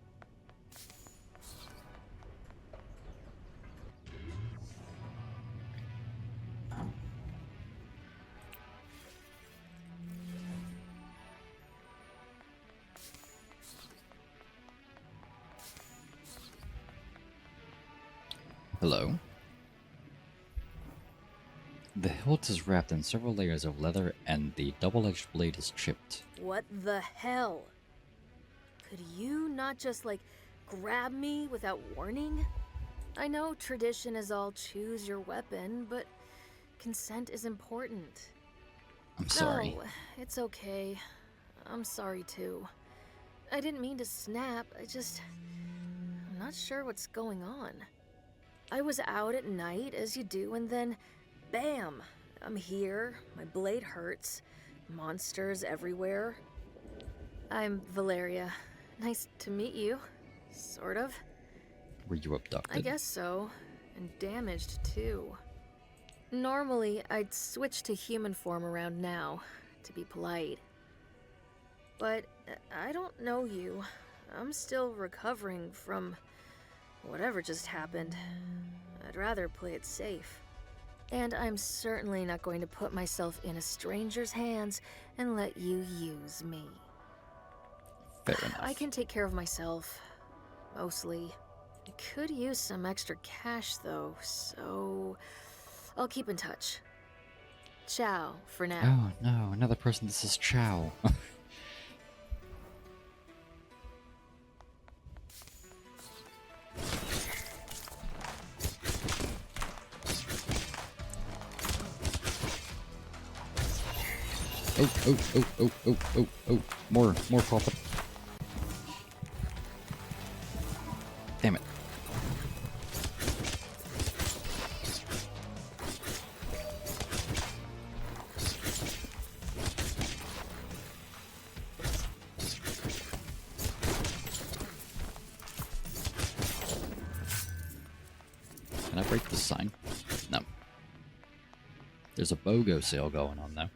Hello. The hilt is wrapped in several layers of leather and the double-edged blade is chipped. What the hell? Could you not just, like, grab me without warning? I know tradition is all choose your weapon, but consent is important. I'm sorry. No, it's okay. I'm sorry too. I didn't mean to snap, I'm not sure what's going on. I was out at night, as you do, and then, bam! I'm here, my blade hurts, monsters everywhere. I'm Valeria. Nice to meet you. Sort of. Were you abducted? I guess so. And damaged, too. Normally, I'd switch to human form around now, to be polite. But I don't know you. I'm still recovering from whatever just happened. I'd rather play it safe. And I'm certainly not going to put myself in a stranger's hands and let you use me. Fair enough. I can take care of myself. Mostly. I could use some extra cash, though, so I'll keep in touch. Ciao, for now. Oh no, another person that says ciao. Oh. More pop-up. Damn it. Can I break this sign? No. There's a BOGO sale going on though.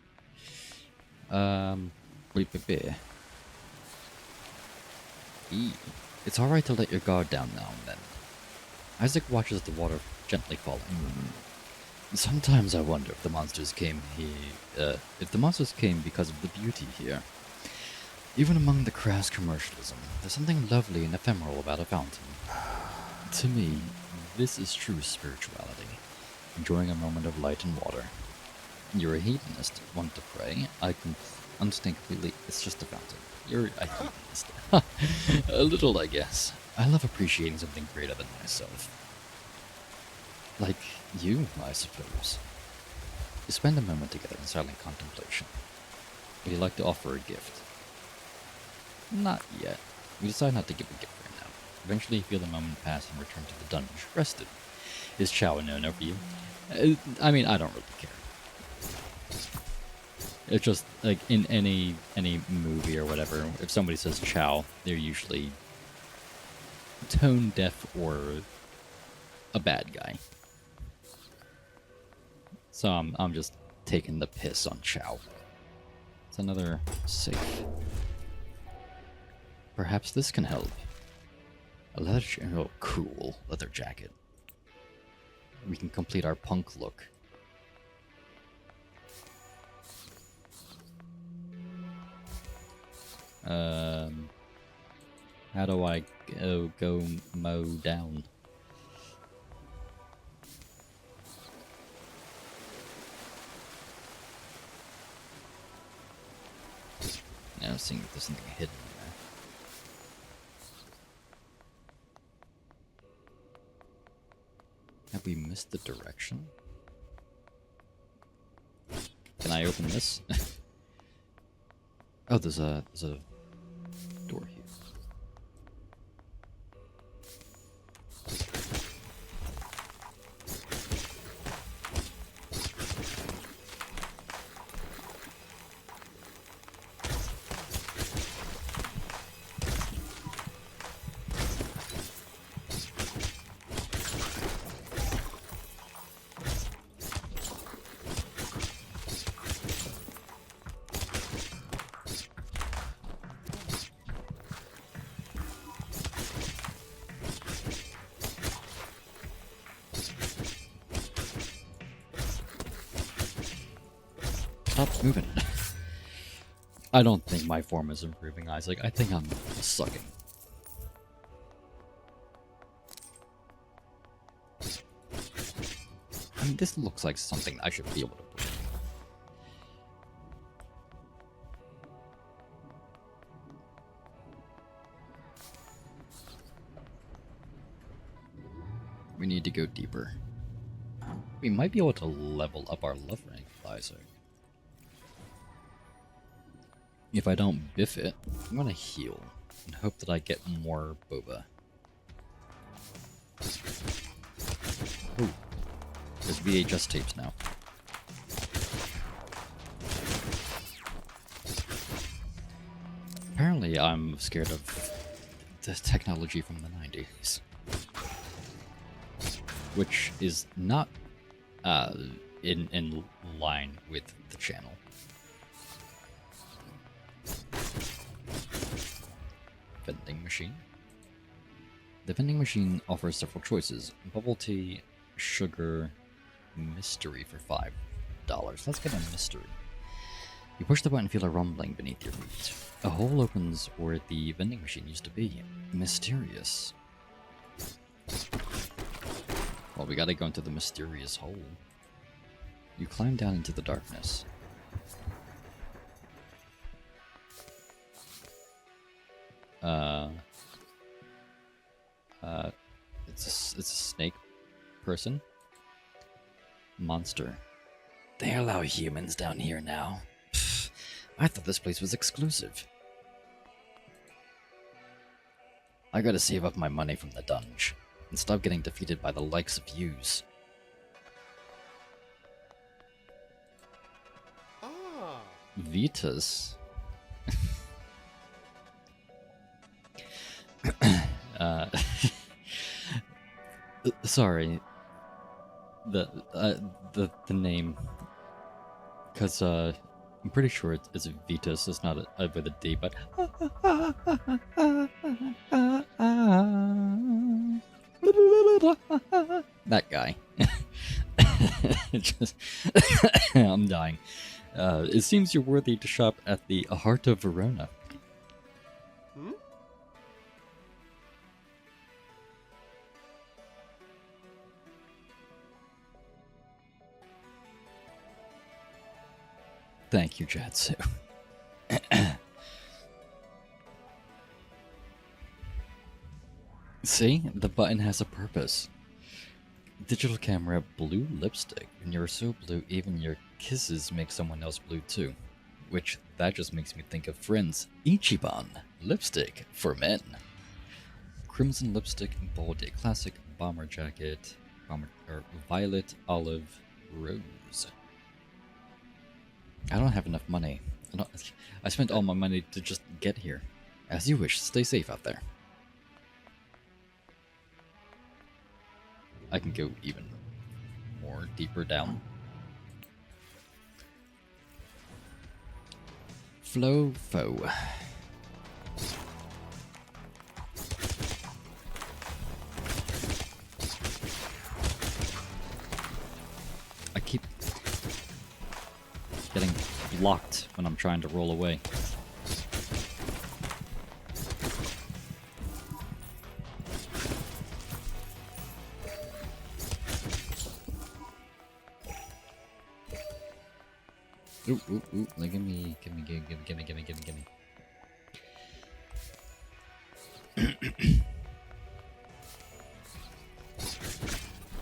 It's alright to let your guard down now and then. Isaac watches the water gently falling. Sometimes I wonder if the monsters came because of the beauty here. Even among the crass commercialism, there's something lovely and ephemeral about a fountain. To me, this is true spirituality, enjoying a moment of light and water. You're a hedonist, want to pray. I can understand completely. It's just a fountain. You're a hedonist. A little, I guess. I love appreciating something greater than myself. Like you, I suppose. You spend a moment together in silent contemplation. Would you like to offer a gift? Not yet. We decide not to give a gift right now. Eventually you feel the moment pass and return to the dungeon, rested. Is chow a no-no for you? I mean, I don't really care. It's just, like, in any movie or whatever, if somebody says chow, they're usually tone deaf or a bad guy. So I'm just taking the piss on chow. It's another safe. Perhaps this can help. A leather oh, cool leather jacket. We can complete our punk look. How do I go mow down? Yeah, I'm seeing if there's something hidden there. Have we missed the direction? Can I open this? Oh, there's a door here. Stop moving. I don't think my form is improving, Isaac. I think I'm sucking. I mean, this looks like something I should be able to do. We need to go deeper. We might be able to level up our love rank with Isaac. If I don't biff it, I'm gonna heal and hope that I get more boba. Ooh, there's VHS tapes now. Apparently I'm scared of the technology from the 90s. Which is not in line with the channel. Vending machine. The vending machine offers several choices: bubble tea, sugar, mystery for $5. Let's get a mystery. You push the button and feel a rumbling beneath your feet. A hole opens where the vending machine used to be. Mysterious. Well, we gotta go into the mysterious hole. You climb down into the darkness. It's a snake person. Monster. They allow humans down here now. Pfft, I thought this place was exclusive. I gotta save up my money from the dungeon and stop getting defeated by the likes of yous. Ah. Vitas. Sorry. The name, because I'm pretty sure it's Vitas. It's not with a D, but that guy. Just I'm dying. It seems you're worthy to shop at the Heart of Verona. Hmm? Thank you, Jatsu. See? The button has a purpose. Digital camera, blue lipstick. When you're so blue, even your kisses make someone else blue too. Which, that just makes me think of Friends. Ichiban. Lipstick for men. Crimson lipstick, bold day classic, bomber jacket, violet, olive, rose. I don't have enough money. I spent all my money to just get here. As you wish, stay safe out there. I can go even more deeper down. Flow foe. I keep getting blocked when I'm trying to roll away. Ooh, ooh, ooh, like, gimme.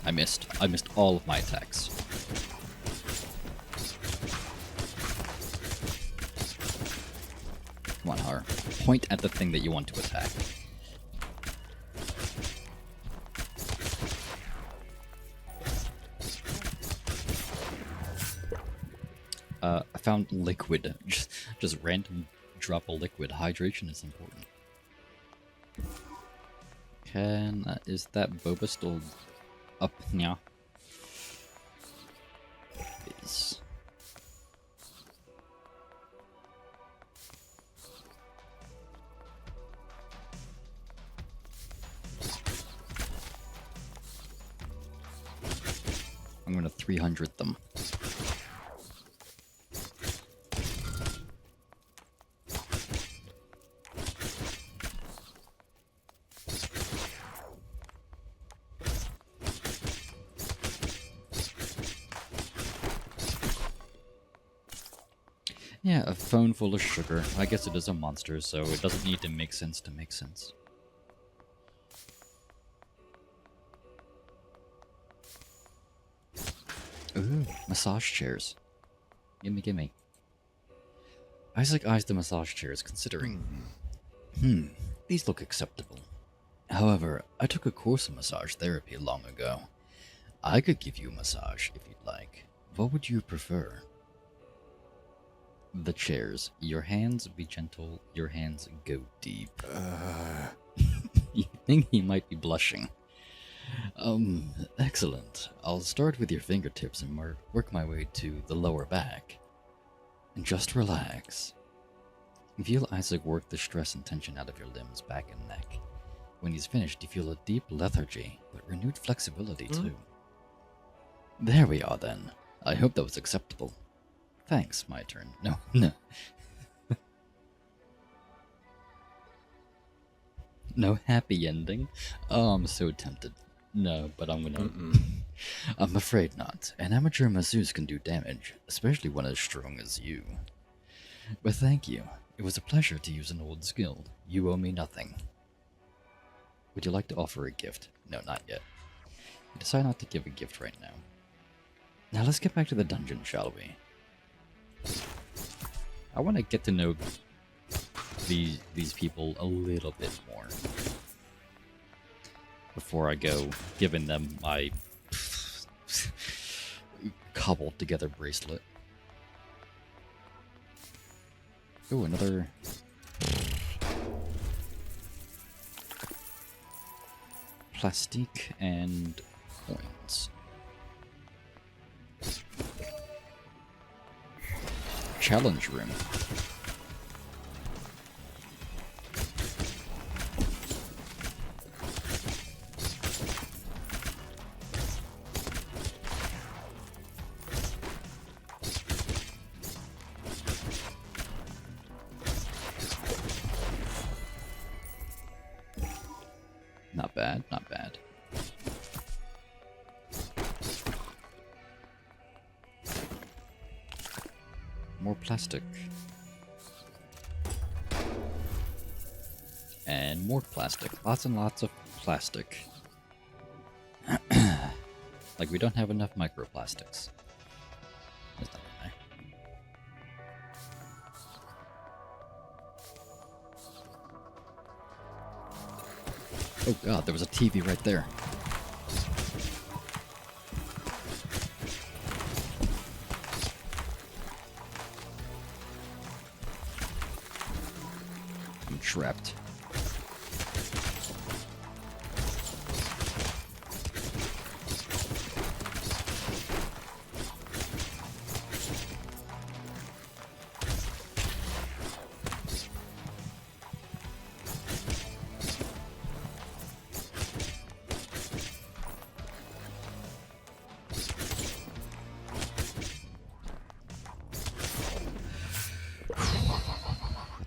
I missed all of my attacks. Come on, Har. Point at the thing that you want to attack. I found liquid. Just random drop of liquid. Hydration is important. Is that boba still up? Yeah. It is. I'm gonna 300 them. Yeah, a phone full of sugar. I guess it is a monster, so it doesn't need to make sense to make sense. Ooh, massage chairs. Gimme, gimme. Isaac eyes the massage chairs, considering. These look acceptable. However, I took a course in massage therapy long ago. I could give you a massage if you'd like. What would you prefer? The chairs. Your hands be gentle, your hands go deep. You think he might be blushing. Excellent. I'll start with your fingertips and work my way to the lower back. And just relax. Feel Isaac work the stress and tension out of your limbs, back and neck. When he's finished, you feel a deep lethargy, but renewed flexibility too. There we are then. I hope that was acceptable. Thanks, my turn. No. No happy ending? Oh, I'm so tempted. No, but I'm gonna... I'm afraid not. An amateur masseuse can do damage, especially one as strong as you. But thank you. It was a pleasure to use an old skill. You owe me nothing. Would you like to offer a gift? No, not yet. You decide not to give a gift right now. Now let's get back to the dungeon, shall we? I want to get to know these people a little bit more before I go giving them my cobbled together bracelet. Oh, another plastique and coins. Challenge room. Not bad, not bad. More plastic. And more plastic. Lots and lots of plastic. Like we don't have enough microplastics. That's not okay. Oh god, there was a TV right there. I'm trapped.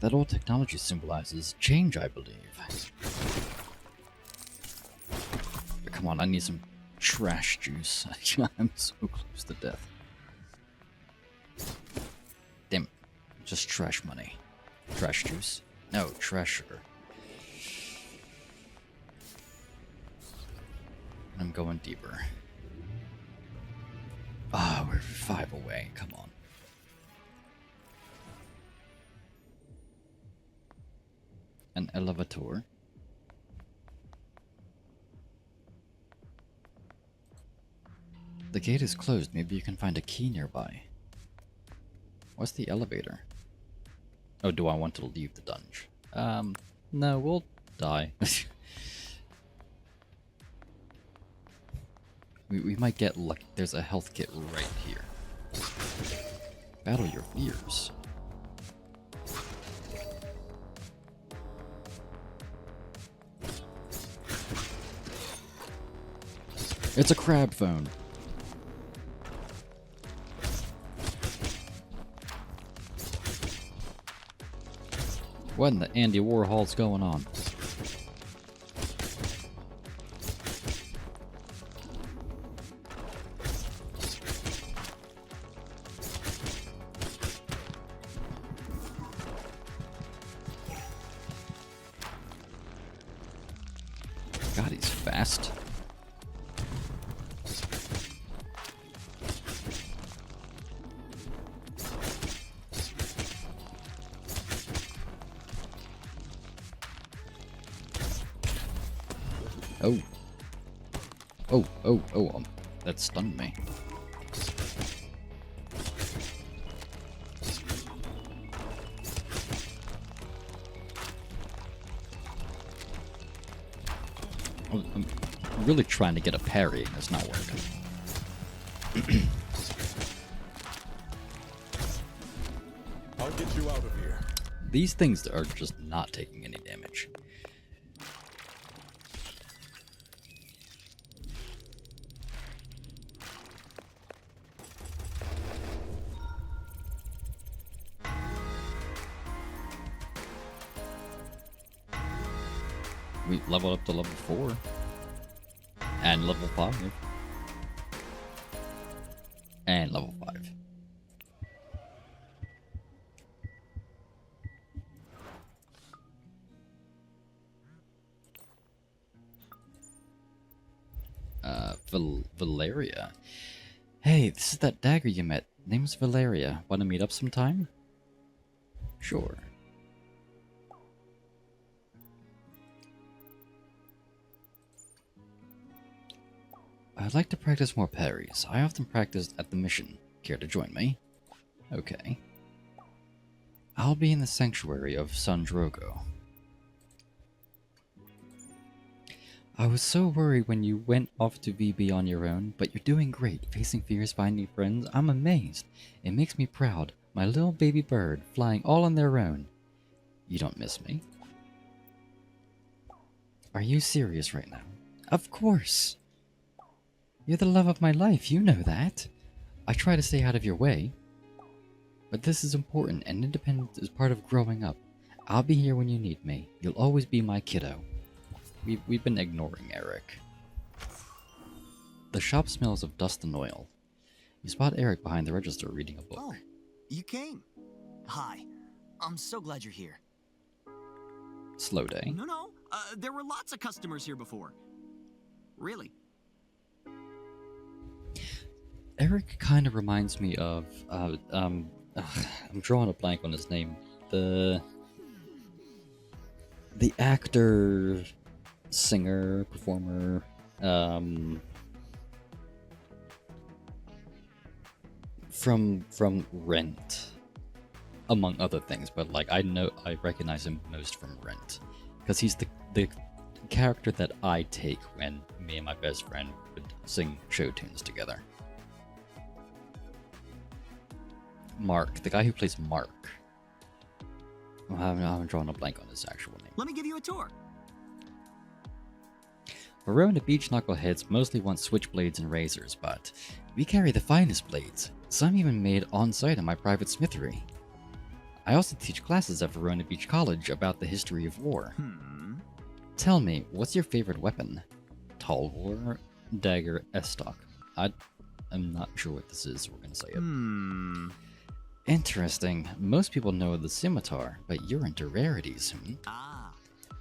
That old technology symbolizes change, I believe. But come on, I need some trash juice. I'm so close to death. Damn it. Just trash money. Trash juice. No, trash sugar. I'm going deeper. Ah, we're 5 away. Come on. an elevator. The gate is closed. Maybe you can find a key nearby. What's the elevator? Oh, do I want to leave the dungeon? No, we'll die. we might get lucky. There's a health kit right here. Battle your fears. It's a crab phone. What in the Andy Warhol's going on? God, he's fast. Oh. Oh, that stunned me. I'm really trying to get a parry, and it's not working. I'll get you out of here. These things are just not taking any damage. We leveled up to level 4. And level 5. And level 5. Valeria. Hey, this is that Dagger you met. Name's Valeria. Want to meet up sometime? Sure. I'd like to practice more parries. I often practice at the mission. Care to join me? Okay. I'll be in the sanctuary of Sunder. I was so worried when you went off to VB on your own, but you're doing great. Facing fears, finding friends. I'm amazed. It makes me proud. My little baby bird, flying all on their own. You don't miss me? Are you serious right now? Of course! You're the love of my life, you know that. I try to stay out of your way. But this is important, and independence is part of growing up. I'll be here when you need me. You'll always be my kiddo. We've been ignoring Eric. The shop smells of dust and oil. You spot Eric behind the register reading a book. Oh, you came. Hi. I'm so glad you're here. Slow day. No. There were lots of customers here before. Really. Eric kind of reminds me of, I'm drawing a blank on his name. The actor, singer, performer, from Rent, among other things. But like, I recognize him most from Rent, because he's the character that I take when me and my best friend would sing show tunes together. Mark, the guy who plays Mark. I'm drawing a blank on his actual name. Let me give you a tour. Verona Beach knuckleheads mostly want switchblades and razors, but we carry the finest blades, some even made on-site in my private smithery. I also teach classes at Verona Beach College about the history of war. Tell me, what's your favorite weapon? Tall War, Dagger, S-Stock. I'm not sure what this is, so we're gonna say it. Interesting. Most people know the scimitar, but you're into rarities, Ah.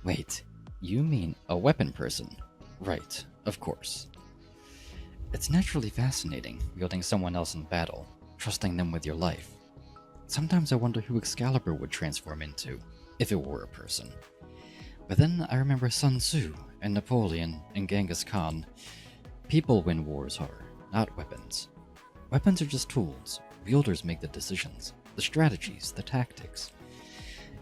Wait, you mean a weapon person? Right, of course. It's naturally fascinating, wielding someone else in battle, trusting them with your life. Sometimes I wonder who Excalibur would transform into, if it were a person. But then I remember Sun Tzu and Napoleon and Genghis Khan. People win wars hard, not weapons. Weapons are just tools. Wielders make the decisions, the strategies, the tactics.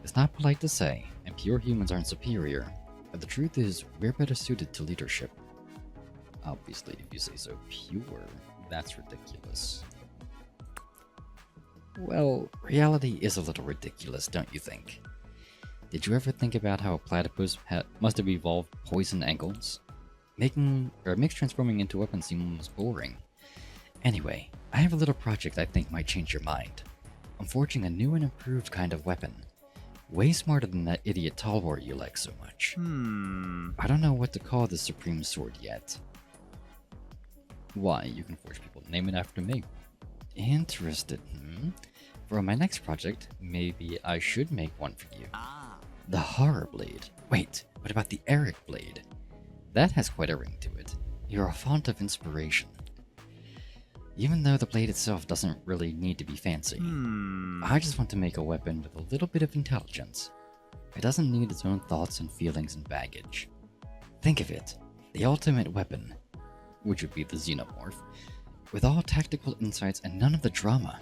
It's not polite to say, and pure humans aren't superior, but the truth is, we're better suited to leadership. Obviously, if you say so. Pure, that's ridiculous. Well, reality is a little ridiculous, don't you think? Did you ever think about how a platypus must have evolved poison angles? Makes transforming into weapons seem almost boring. Anyway, I have a little project I think might change your mind. I'm forging a new and improved kind of weapon. Way smarter than that idiot tall war you like so much. I don't know what to call this supreme sword yet. Why, you can forge people. Name it after me. Interested, For my next project, maybe I should make one for you. The Horror Blade. Wait, what about the Eric Blade? That has quite a ring to it. You're a font of inspiration. Even though the blade itself doesn't really need to be fancy. I just want to make a weapon with a little bit of intelligence. It doesn't need its own thoughts and feelings and baggage. Think of it, the ultimate weapon, which would be the Xenomorph, with all tactical insights and none of the drama.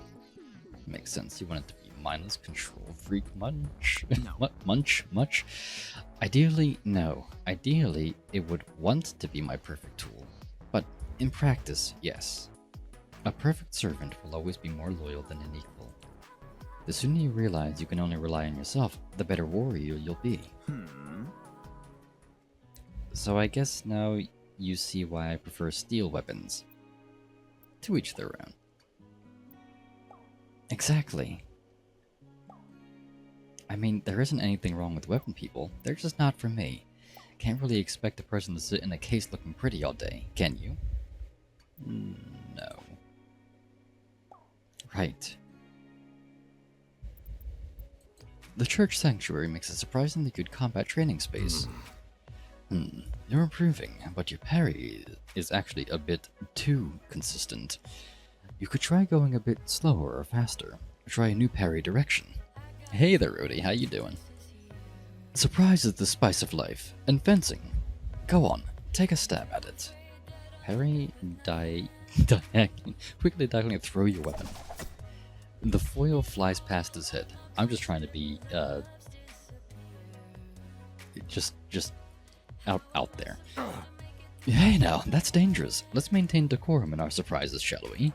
Makes sense, you want it to be mindless control freak munch? No. Much? Ideally, no. Ideally, it would want to be my perfect tool. But in practice, yes. A perfect servant will always be more loyal than an equal. The sooner you realize you can only rely on yourself, the better warrior you'll be. So I guess now you see why I prefer steel weapons. To each their own. Exactly. I mean, there isn't anything wrong with weapon people, they're just not for me. Can't really expect a person to sit in a case looking pretty all day, can you? No. Right. The church sanctuary makes a surprisingly good combat training space. You're improving, but your parry is actually a bit too consistent. You could try going a bit slower or faster. Try a new parry direction. Hey there, Rudy, how you doing? Surprise is the spice of life, and fencing. Go on, take a stab at it. Parry, quickly diagonally throw your weapon. The foil flies past his head. I'm just trying to be, just out there. Hey now, that's dangerous. Let's maintain decorum in our surprises, shall we?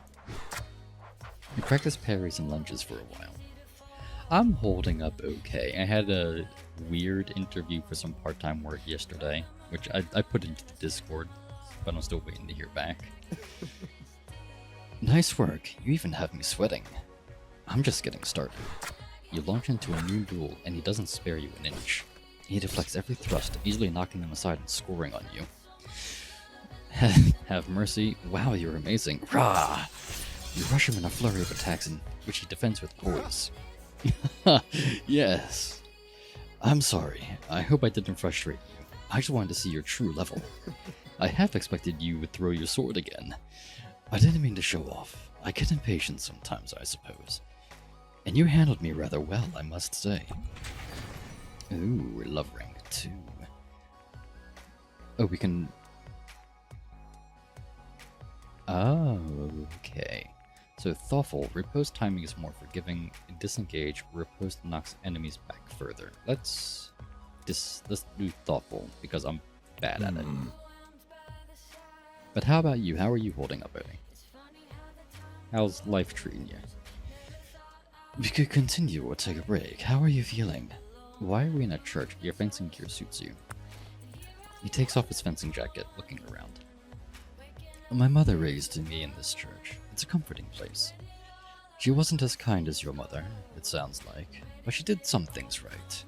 We practiced parries and lunges for a while. I'm holding up okay. I had a weird interview for some part-time work yesterday, which I put into the Discord, but I'm still waiting to hear back. Nice work. You even have me sweating. I'm just getting started. You launch into a new duel, and he doesn't spare you an inch. He deflects every thrust, easily knocking them aside and scoring on you. Have mercy. Wow, you're amazing. Rah! You rush him in a flurry of attacks, in which he defends with poise. Yes. I'm sorry. I hope I didn't frustrate you. I just wanted to see your true level. I half expected you would throw your sword again. I didn't mean to show off. I get impatient sometimes, I suppose. And you handled me rather well, I must say. Ooh, love rank 2. Oh, we can... Oh, okay. So thoughtful, riposte timing is more forgiving. Disengage, riposte knocks enemies back further. Let's do thoughtful, because I'm bad at it. But how about you? How are you holding up, Odie? How's life treating you? We could continue or take a break. How are you feeling? Why are we in a church? Your fencing gear suits you. He takes off his fencing jacket, looking around. My mother raised me in this church. It's a comforting place. She wasn't as kind as your mother, it sounds like, but she did some things right.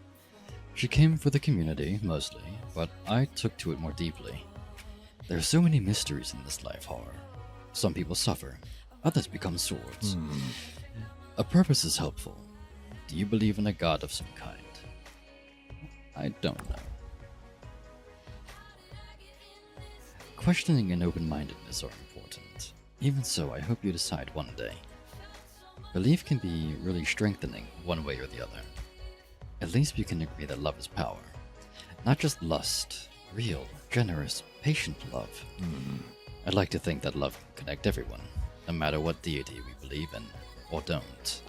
She came for the community, mostly, but I took to it more deeply. There are so many mysteries in this life, horror. Some people suffer, others become swords. A purpose is helpful. Do you believe in a god of some kind? I don't know. Questioning and open-mindedness are important. Even so, I hope you decide one day. Belief can be really strengthening one way or the other. At least we can agree that love is power. Not just lust, real, generous, patient love. I'd like to think that love can connect everyone, no matter what deity we believe in or don't.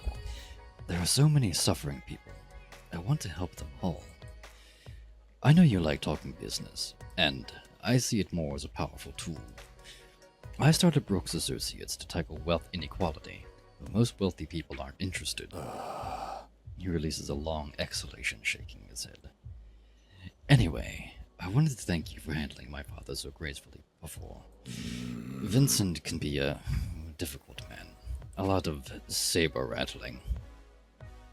There are so many suffering people. I want to help them all. I know you like talking business, and I see it more as a powerful tool. I started Brooks Associates to tackle wealth inequality, but most wealthy people aren't interested. He releases a long exhalation, shaking his head. Anyway, I wanted to thank you for handling my father so gracefully before. Vincent can be a difficult man. A lot of saber rattling.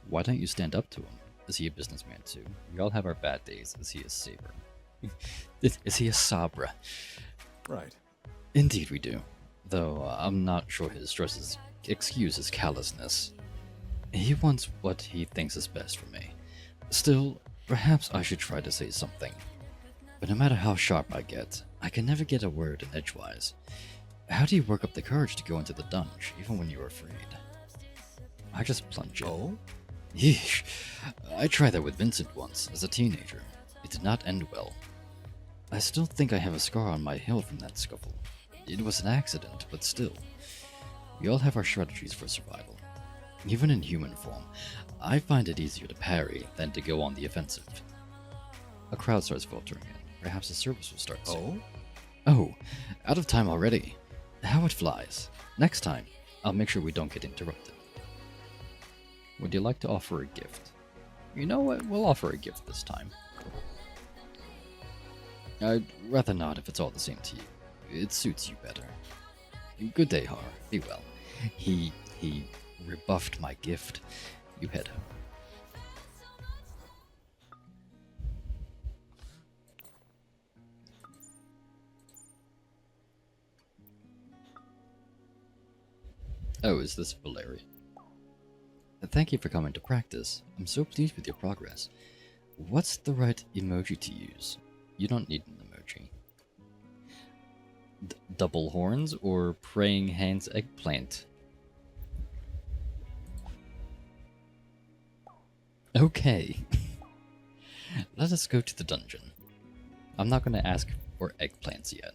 Why don't you stand up to him? Is he a businessman too? We all have our bad days. Is he a saber? Is he a sabra? Right. Indeed we do. Though I'm not sure his stresses excuse his callousness. He wants what he thinks is best for me. Still, perhaps I should try to say something. But no matter how sharp I get, I can never get a word in edgewise. How do you work up the courage to go into the dungeon, even when you're afraid? I just plunge in. Oh? Yeesh. I tried that with Vincent once, as a teenager. It did not end well. I still think I have a scar on my heel from that scuffle. It was an accident, but still. We all have our strategies for survival. Even in human form, I find it easier to parry than to go on the offensive. A crowd starts filtering in. Perhaps the service will start soon. Oh, out of time already. How it flies. Next time, I'll make sure we don't get interrupted. Would you like to offer a gift? You know what? We'll offer a gift this time. I'd rather not if it's all the same to you. It suits you better. Good day, Har. Be well. He rebuffed my gift. You head home. Oh, is this Valeria? Thank you for coming to practice. I'm so pleased with your progress. What's the right emoji to use? You don't need an emoji. Double horns or praying hands eggplant? Okay. Let us go to the dungeon. I'm not going to ask for eggplants yet.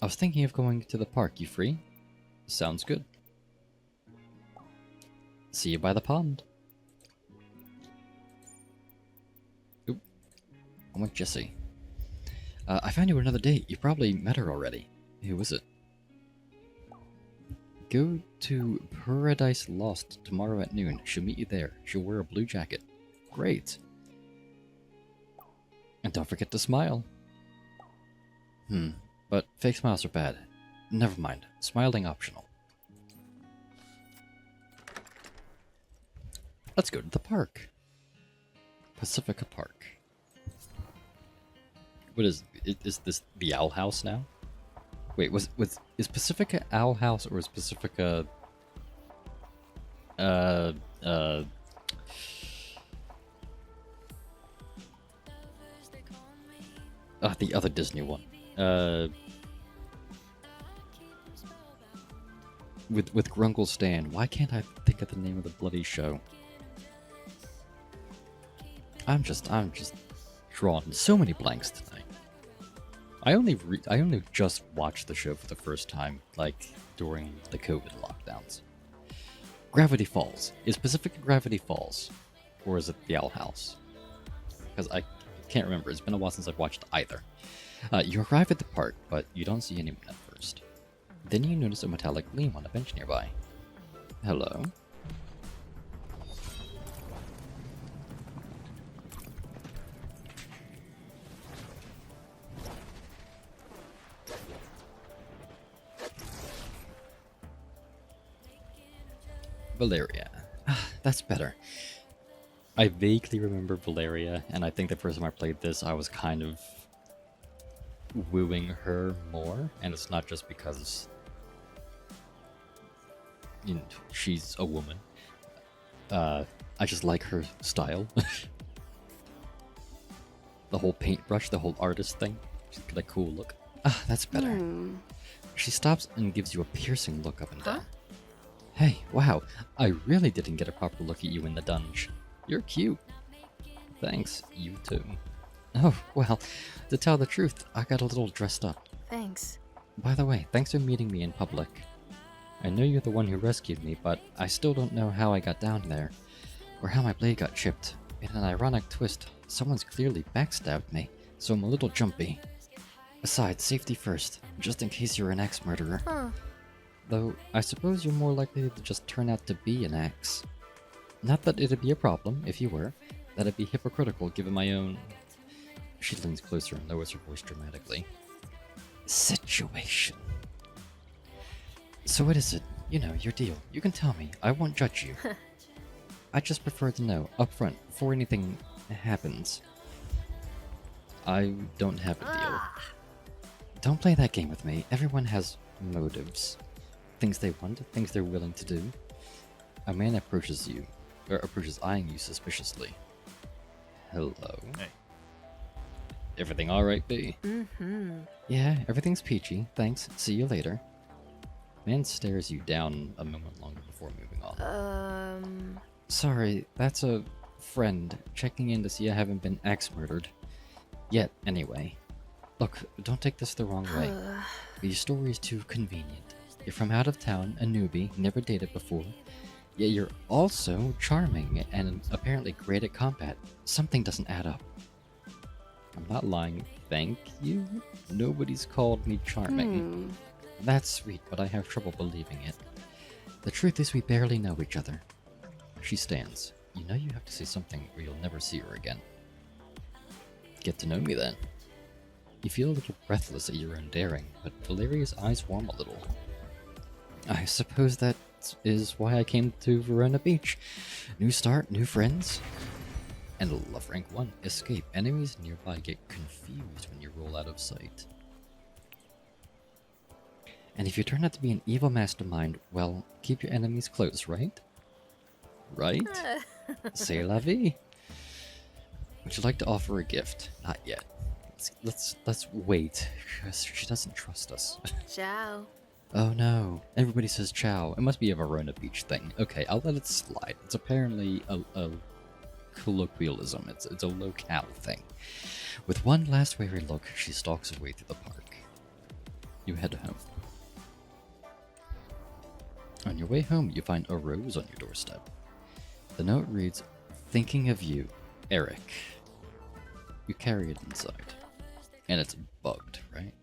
I was thinking of going to the park. You free? Sounds good. See you by the pond. Oop. I want Jessie. I found you another date. You probably met her already. Who is it? Go to Paradise Lost tomorrow at noon. She'll meet you there. She'll wear a blue jacket. Great. And don't forget to smile. But fake smiles are bad. Never mind. Smiling optional. Let's go to the park. Pacifica Park. What is this the Owl House now? Wait, is Pacifica Owl House or is Pacifica the other Disney one. With Grunkle Stan. Why can't I think of the name of the bloody show? I'm just drawing so many blanks tonight. I only just watched the show for the first time, like during the COVID lockdowns. Gravity Falls. Is Pacific Gravity Falls, or is it the Owl House? Because I can't remember. It's been a while since I've watched either. You arrive at the park, but you don't see anyone at first. Then you notice a metallic gleam on a bench nearby. Hello. Valeria. That's better. I vaguely remember Valeria, and I think the first time I played this, I was kind of wooing her more, and it's not just because she's a woman. I just like her style. The whole paintbrush, the whole artist thing. She's got a cool look. That's better. She stops and gives you a piercing look up and down. Hey, wow, I really didn't get a proper look at you in the dungeon. You're cute. Thanks, you too. Oh, well, to tell the truth, I got a little dressed up. Thanks. By the way, thanks for meeting me in public. I know you're the one who rescued me, but I still don't know how I got down there, or how my blade got chipped. In an ironic twist, someone's clearly backstabbed me, so I'm a little jumpy. Besides, safety first, just in case you're an axe murderer. Huh. Though, I suppose you're more likely to just turn out to be an axe. Not that it'd be a problem, if you were. That'd be hypocritical given my own... She leans closer and lowers her voice dramatically. Situation. So what is it? You know, your deal. You can tell me. I won't judge you. I just prefer to know, up front, before anything happens. I don't have a deal. Don't play that game with me. Everyone has motives. Things they want, things they're willing to do. A man approaches you, or approaches eyeing you suspiciously. Hello. Hey. Everything alright, B? Mm-hmm. Yeah, everything's peachy. Thanks. See you later. Man stares you down a moment longer before moving on. Sorry, that's a friend checking in to see I haven't been axe murdered. Yet, anyway. Look, don't take this the wrong way. But your story is too convenient. You're from out of town, a newbie, never dated before. Yet you're also charming and apparently great at combat. Something doesn't add up. I'm not lying, thank you? Nobody's called me charming. That's sweet, but I have trouble believing it. The truth is we barely know each other. She stands. You know you have to say something or you'll never see her again. Get to know me then. You feel a little breathless at your own daring, but Valeria's eyes warm a little. I suppose that is why I came to Verona Beach. New start, new friends. And love rank 1, escape. Enemies nearby get confused when you roll out of sight. And if you turn out to be an evil mastermind, well, keep your enemies close, right? Right? C'est la vie. Would you like to offer a gift? Not yet. Let's wait. She doesn't trust us. Ciao. Oh no. Everybody says ciao. It must be a Verona Beach thing. Okay, I'll let it slide. It's apparently a colloquialism. It's a locale thing. With one last weary look, she stalks away through the park. You head home. On your way home, you find a rose on your doorstep. The note reads, "Thinking of you, Eric." You carry it inside. And it's bugged, right?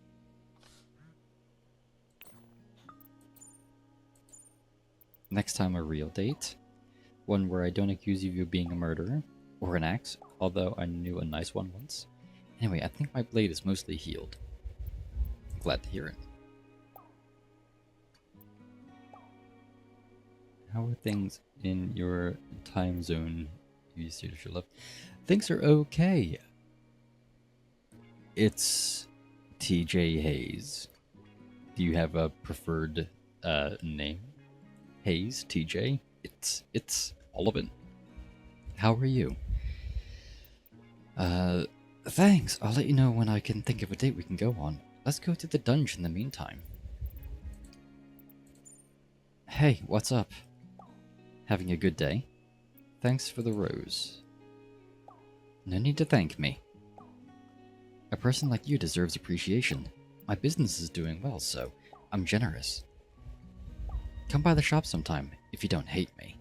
Next time a real date. One where I don't accuse you of being a murderer. Or an axe, although I knew a nice one once. Anyway, I think my blade is mostly healed. I'm glad to hear it. How are things in your time zone? You see your love. Things are okay. It's TJ Hayes. Do you have a preferred name? Hayes, TJ? It's all of it. How are you? Thanks. I'll let you know when I can think of a date we can go on. Let's go to the dungeon in the meantime. Hey, what's up? Having a good day? Thanks for the rose. No need to thank me. A person like you deserves appreciation. My business is doing well, so I'm generous. Come by the shop sometime, if you don't hate me.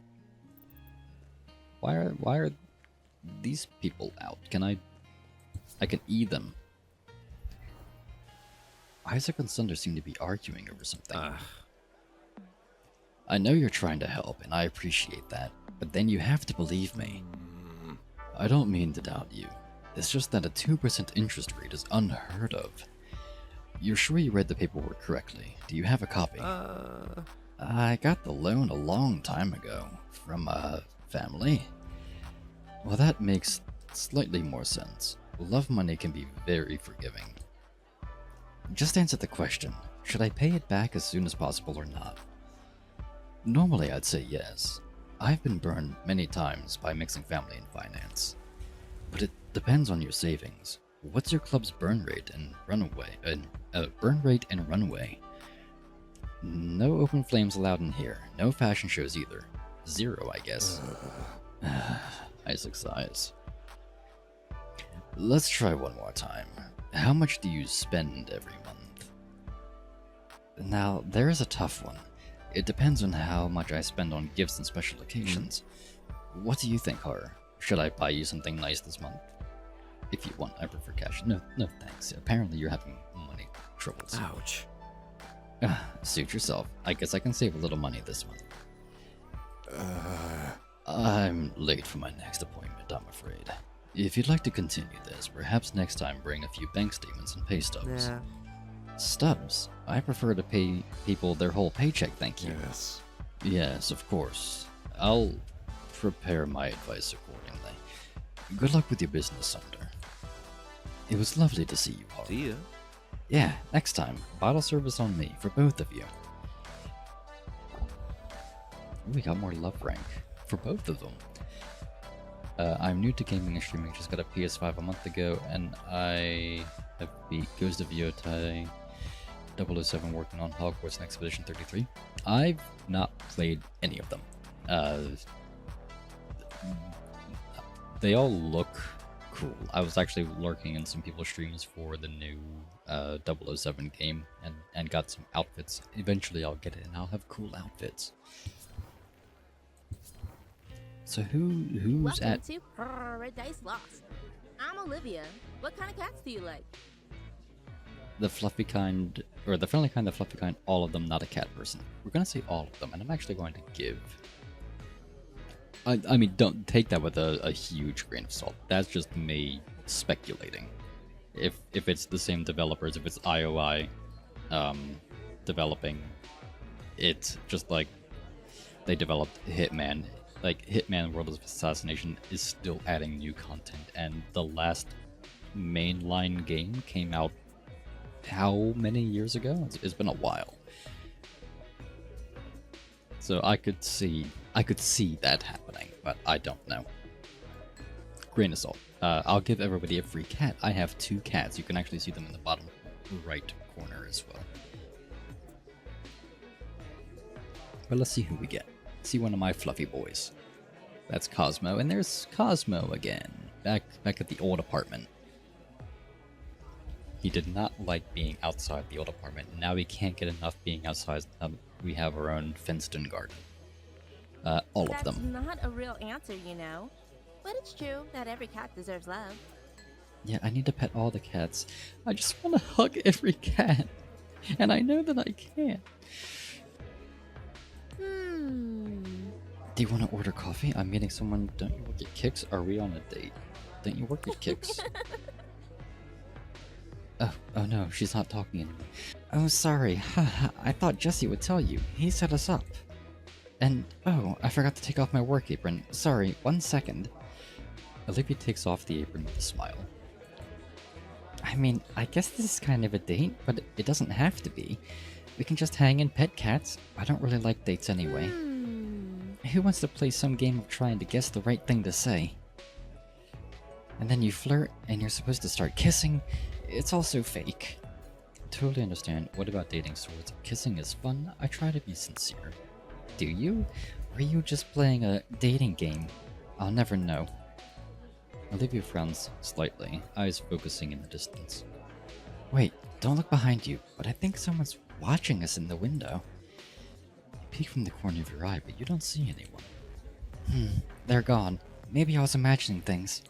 Why are these people out? I can eat them. Isaac and Sunder seem to be arguing over something. I know you're trying to help, and I appreciate that, but then you have to believe me. I don't mean to doubt you. It's just that a 2% interest rate is unheard of. You're sure you read the paperwork correctly? Do you have a copy? I got the loan a long time ago, from a family. Well, that makes slightly more sense. Love money can be very forgiving. Just answer the question. Should I pay it back as soon as possible or not? Normally I'd say yes. I've been burned many times by mixing family and finance. But it depends on your savings. What's your club's burn rate and runaway? Burn rate and runaway. No open flames allowed in here. No fashion shows either. 0, I guess. Isaac sighs. Let's try one more time. How much do you spend every month? Now, there is a tough one. It depends on how much I spend on gifts and special occasions. What do you think, Horror? Should I buy you something nice this month? If you want, I prefer cash. No thanks. Apparently you're having money troubles. Ouch. Suit yourself. I guess I can save a little money this month. I'm late for my next appointment, I'm afraid. If you'd like to continue this, perhaps next time bring a few bank statements and pay stubs. Nah. Stubs? I prefer to pay people their whole paycheck, thank you. Yes. Yes, of course. I'll prepare my advice accordingly. Good luck with your business, Sunder. It was lovely to see you, Horror. See ya. Yeah, next time. Bottle service on me, for both of you. We got more love rank for both of them. I'm new to gaming and streaming, just got a PS5 a month ago, and I have beat Ghost of Yotei, 007 working on Hogwarts and Expedition 33. I've not played any of them. They all look cool. I was actually lurking in some people's streams for the new 007 game and got some outfits. Eventually I'll get it and I'll have cool outfits. So who's Welcome at to Paradise Lost. I'm Olivia. What kind of cats do you like? the fluffy kind, or the friendly kind, the fluffy kind, all of them, not a cat person? We're gonna say all of them, and I'm actually going to give... I mean, don't take that with a huge grain of salt. That's just me speculating. If it's the same developers, if it's IOI developing it, just like they developed Hitman. Like, Hitman World of Assassination is still adding new content, and the last mainline game came out how many years ago? It's been a while. So I could see that happening, but I don't know. Grain of salt. I'll give everybody a free cat. I have 2 cats. You can actually see them in the bottom right corner as well. But let's see who we get. See one of my fluffy boys. That's Cosmo, and there's Cosmo again, back at the old apartment. He did not like being outside the old apartment. Now he can't get enough being outside. We have our own fenced-in garden. All of them. That's not a real answer, you know. But it's true that every cat deserves love. Yeah, I need to pet all the cats. I just want to hug every cat. And I know that I can't. Do you want to order coffee? I'm meeting someone. Don't you work at Kicks? Are we on a date? Don't you work at Kicks? Oh no, she's not talking anymore. Oh, sorry. I thought Jesse would tell you. He set us up. And, oh, I forgot to take off my work apron. Sorry, 1 second. Olivia takes off the apron with a smile. I mean, I guess this is kind of a date, but it doesn't have to be. We can just hang and pet cats. I don't really like dates anyway. Who wants to play some game of trying to guess the right thing to say? And then you flirt, and you're supposed to start kissing. It's all so fake. Totally understand. What about dating swords? Kissing is fun. I try to be sincere. Do you? Or are you just playing a dating game? I'll never know. Olivia frowns slightly, eyes focusing in the distance. Wait, don't look behind you, but I think someone's watching us in the window. You peek from the corner of your eye, but you don't see anyone. They're gone. Maybe I was imagining things.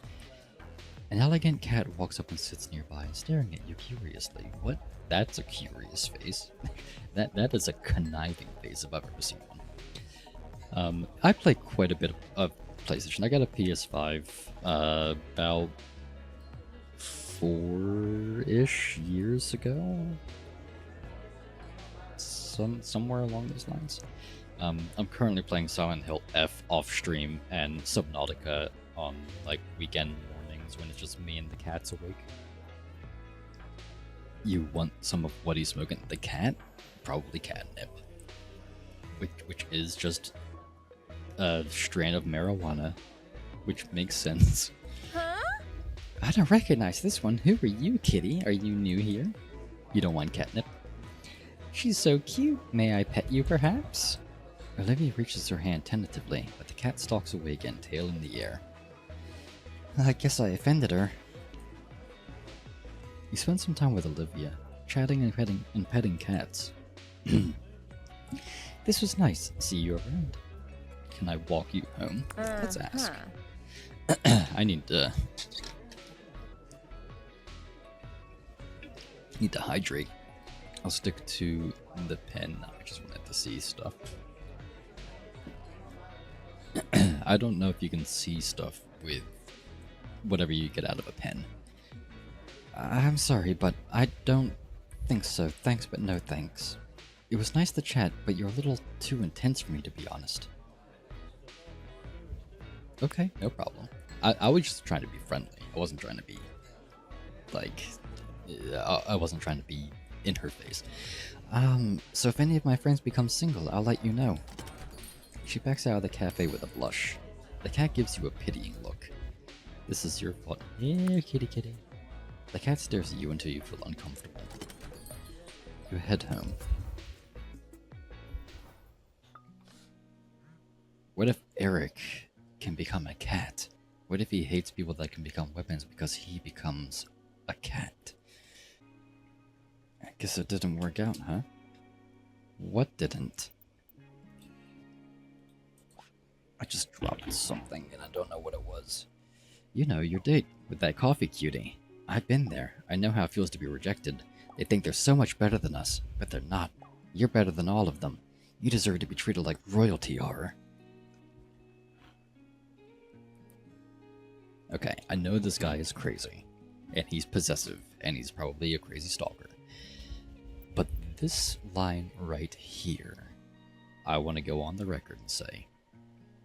An elegant cat walks up and sits nearby, staring at you curiously. What? That's a curious face. that is a conniving face if I've ever seen one. I play quite a bit of PlayStation. I got a PS5 about 4-ish years ago. Somewhere along those lines. I'm currently playing Silent Hill F off stream and Subnautica on like weekend mornings when it's just me and the cat's awake. You want some of what he's smoking? The cat? Probably catnip. Which is just a strand of marijuana, which makes sense. Huh? I don't recognize this one. Who are you, kitty? Are you new here? You don't want catnip? She's so cute. May I pet you, perhaps? Olivia reaches her hand tentatively, but the cat stalks away again, tail in the air. I guess I offended her. You spent some time with Olivia, chatting and petting cats. This was nice. See you around. Can I walk you home? Let's ask. I need to hydrate. I'll stick to the pen. I just wanted to see stuff. I don't know if you can see stuff with whatever you get out of a pen. I'm sorry, but I don't think so. Thanks, but no thanks. It was nice to chat, but you're a little too intense for me, to be honest. Okay, no problem. I was just trying to be friendly. I wasn't trying to be, like, I wasn't trying to be in her face. So if any of my friends become single, I'll let you know. She backs out of the cafe with a blush. The cat gives you a pitying look. This is your fault. Yeah, kitty kitty. The cat stares at you until you feel uncomfortable. You head home. What if Eric can become a cat? What if he hates people that can become weapons because he becomes a cat? I guess it didn't work out, huh? What didn't? I just dropped something and I don't know what it was. You know, your date with that coffee cutie. I've been there. I know how it feels to be rejected. They think they're so much better than us, but they're not. You're better than all of them. You deserve to be treated like royalty, Aura. Okay, I know this guy is crazy, and he's possessive, and he's probably a crazy stalker. But this line right here, I want to go on the record and say,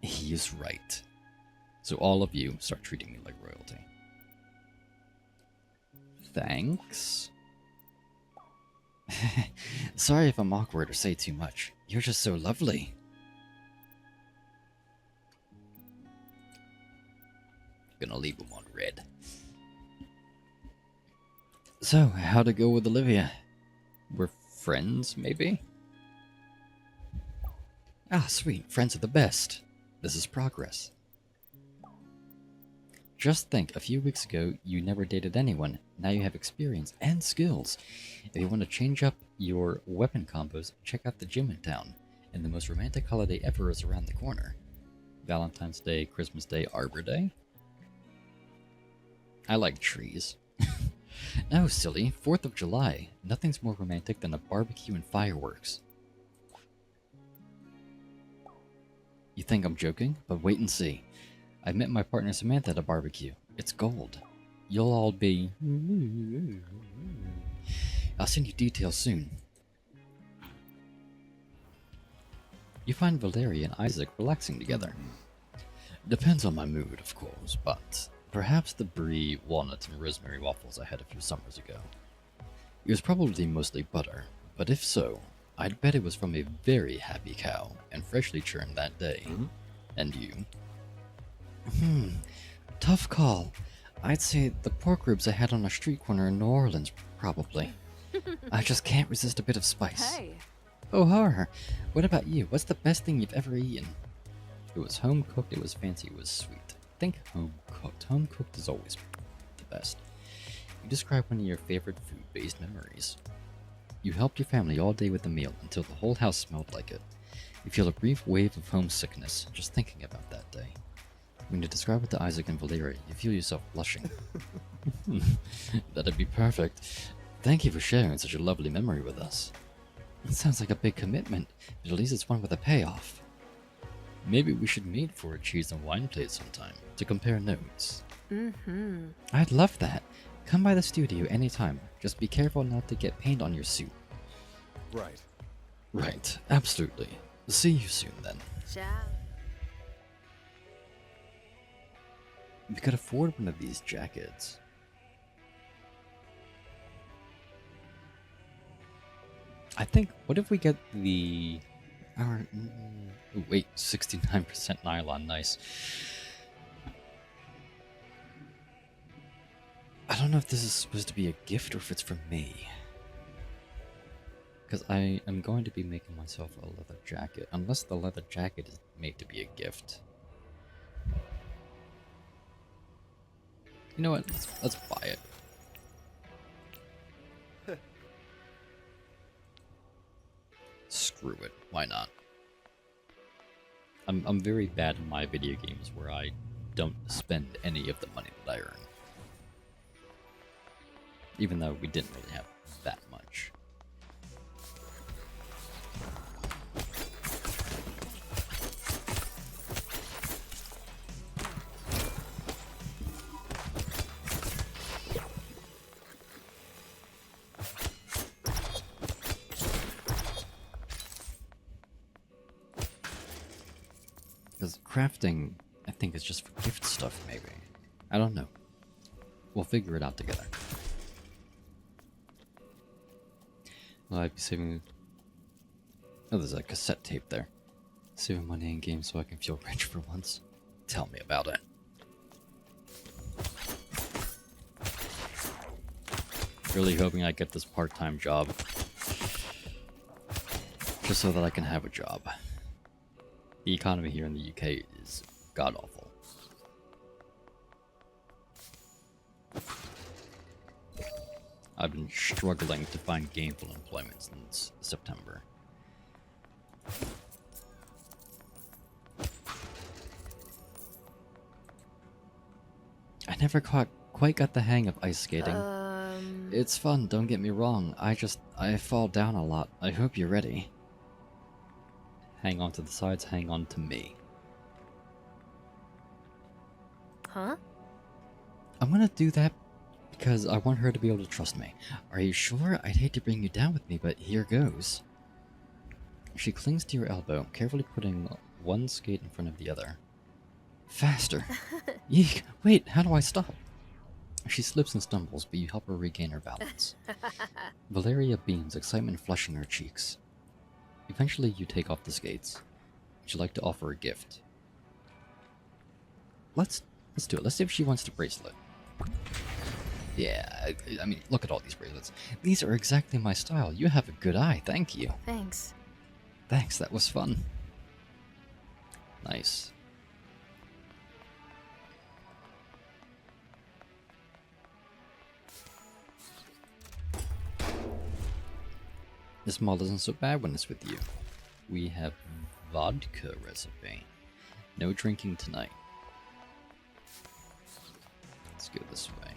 he is right. So all of you start treating me like royalty. Thanks. Sorry if I'm awkward or say too much. You're just so lovely. Gonna leave him on red. So, how'd it go with Olivia? We're friends, maybe? Ah, sweet. Friends are the best. This is progress. Just think, a few weeks ago, you never dated anyone. Now you have experience and skills. If you want to change up your weapon combos, check out the gym in town. And the most romantic holiday ever is around the corner. Valentine's Day, Christmas Day, Arbor Day. I like trees. No, silly. 4th of July. Nothing's more romantic than a barbecue and fireworks. You think I'm joking? But wait and see. I met my partner Samantha at a barbecue. It's gold. You'll all be... I'll send you details soon. You find Valeria and Isaac relaxing together. Depends on my mood, of course, but perhaps the brie, walnuts, and rosemary waffles I had a few summers ago. It was probably mostly butter, but if so, I'd bet it was from a very happy cow and freshly churned that day. And you? Tough call. I'd say the pork ribs I had on a street corner in New Orleans, probably. I just can't resist a bit of spice. Hey. Oh, horror. What about you? What's the best thing you've ever eaten? It was home cooked, it was fancy, it was sweet. Think home cooked. Home cooked is always the best. You describe one of your favorite food-based memories. You helped your family all day with the meal until the whole house smelled like it. You feel a brief wave of homesickness just thinking about that day. When you describe it to Isaac and Valeria, you feel yourself blushing. That'd be perfect. Thank you for sharing such a lovely memory with us. It sounds like a big commitment, but at least it's one with a payoff. Maybe we should meet for a cheese and wine plate sometime to compare notes. I'd love that. Come by the studio anytime. Just be careful not to get paint on your suit. Right. Right, absolutely. See you soon then. Ciao. We could afford one of these jackets. I think, what if we get the... wait, 69% nylon, nice. I don't know if this is supposed to be a gift or if it's for me. Because I am going to be making myself a leather jacket, unless the leather jacket is made to be a gift. You know what, let's buy it. screw it. Why not? I'm very bad in my video games where I don't spend any of the money that I earn. Even though we didn't really have that much. Because crafting, I think, is just for gift stuff, maybe. I don't know. We'll figure it out together. Will I be saving... Oh, there's a cassette tape there. Saving money in games so I can feel rich for once. Tell me about it. Really hoping I get this part-time job. Just so that I can have a job. The economy here in the UK is god-awful. I've been struggling to find gainful employment since September. I never quite got the hang of ice skating. It's fun, don't get me wrong. I fall down a lot. I hope you're ready. Hang on to the sides, hang on to me. Huh? I'm gonna do that because I want her to be able to trust me. Are you sure? I'd hate to bring you down with me, but here goes. She clings to your elbow, carefully putting one skate in front of the other. Faster! Yeek! Wait, how do I stop? She slips and stumbles, but you help her regain her balance. Valeria beams, excitement flushing her cheeks. Eventually, you take off the skates. Would you like to offer a gift? Let's do it. Let's see if she wants the bracelet. Yeah, I mean, look at all these bracelets. These are exactly my style. You have a good eye. Thank you. Thanks. Thanks, that was fun. Nice. This mall isn't so bad when it's with you. We have vodka recipe. No drinking tonight. Let's go this way.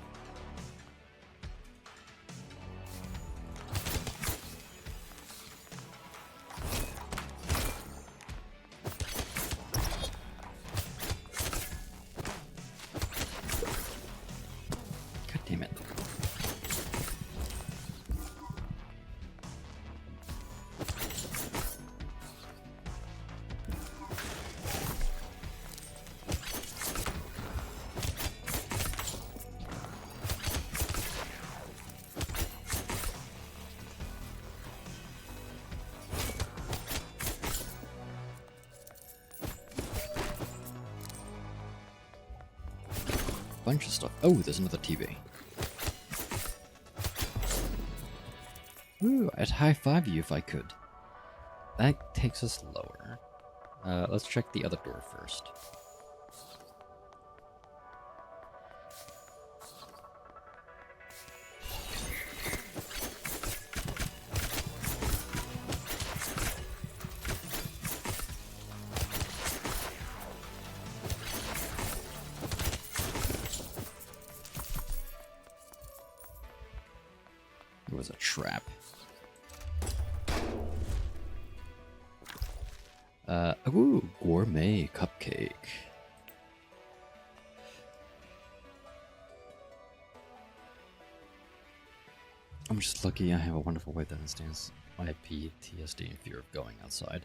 God damn it. Bunch of stuff. Oh, there's another TV. Ooh, I'd high-five you if I could. That takes us lower. Let's check the other door first. It was a trap. Ooh, gourmet cupcake. I'm just lucky I have a wonderful wife that understands my PTSD and fear of going outside.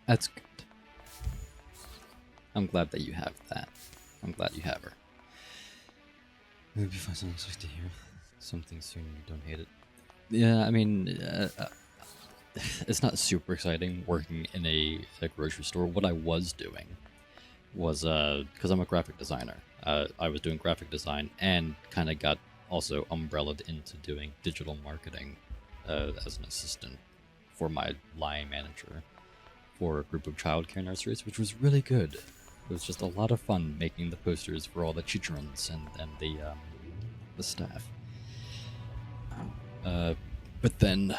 That's good. I'm glad that you have that. I'm glad you have her. Maybe find something sweet to hear. Something soon you don't hate it. Yeah, I mean, it's not super exciting working in a grocery store. What I was doing was, because I'm a graphic designer, I was doing graphic design and kind of got also umbrellaed into doing digital marketing as an assistant for my line manager for a group of childcare nurseries, which was really good. It was just a lot of fun making the posters for all the childrens and the staff. But then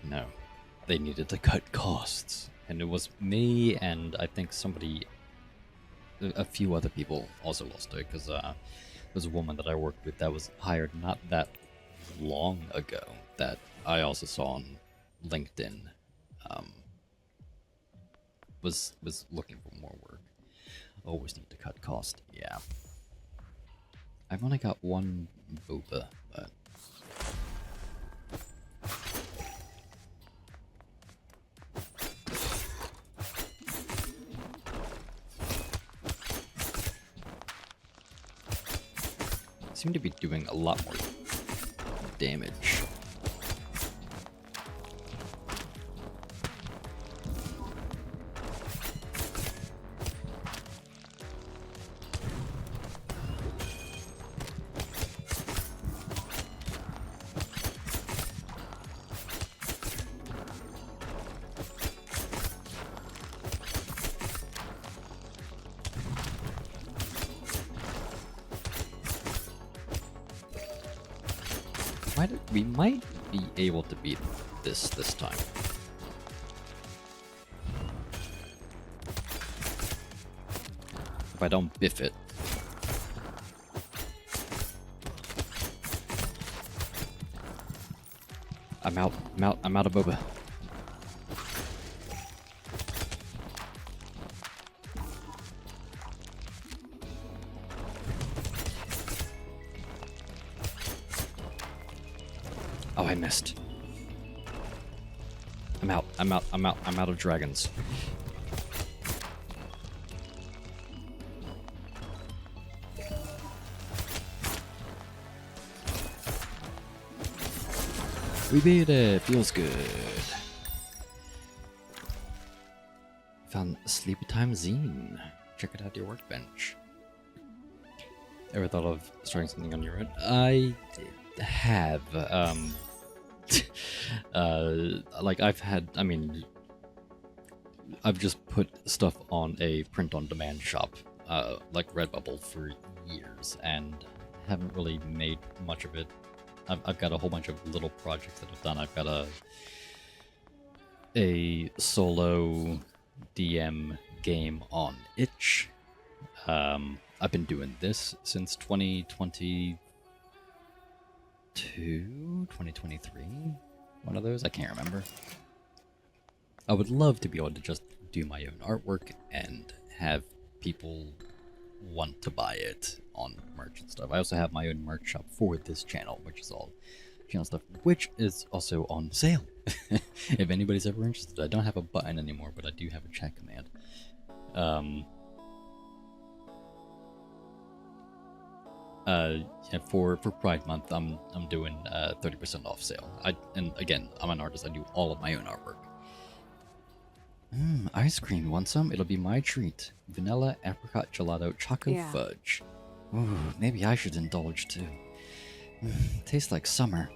No, they needed to cut costs. And it was me and I think somebody, a few other people also lost it, because there's a woman that I worked with that was hired not that long ago that I also saw on LinkedIn, was looking for more work. Always need to cut cost, yeah. I've only got one boba, but... seem to be doing a lot more damage. We might be able to beat this time. If I don't biff it. I'm out of boba. Oh, I missed. I'm out of dragons. We beat it, feels good. Found a Sleepy Time zine. Check it out, your workbench. Ever thought of starting something on your own? I have, like I've just put stuff on a print-on-demand shop, like Redbubble for years, and haven't really made much of it. I've got a whole bunch of little projects that I've done. I've got a solo DM game on itch. I've been doing this since 2022, 2023? One of those? I can't remember. I would love to be able to just do my own artwork and have people want to buy it on merch and stuff. I also have my own merch shop for this channel, which is all channel stuff, which is also on sale. If anybody's ever interested. I don't have a button anymore, but I do have a chat command. Yeah, for Pride Month, I'm doing 30% off sale. And again, I'm an artist. I do all of my own artwork. Ice cream. Want some? It'll be my treat. Vanilla, apricot, gelato, choco fudge. Ooh, maybe I should indulge too. Tastes like summer,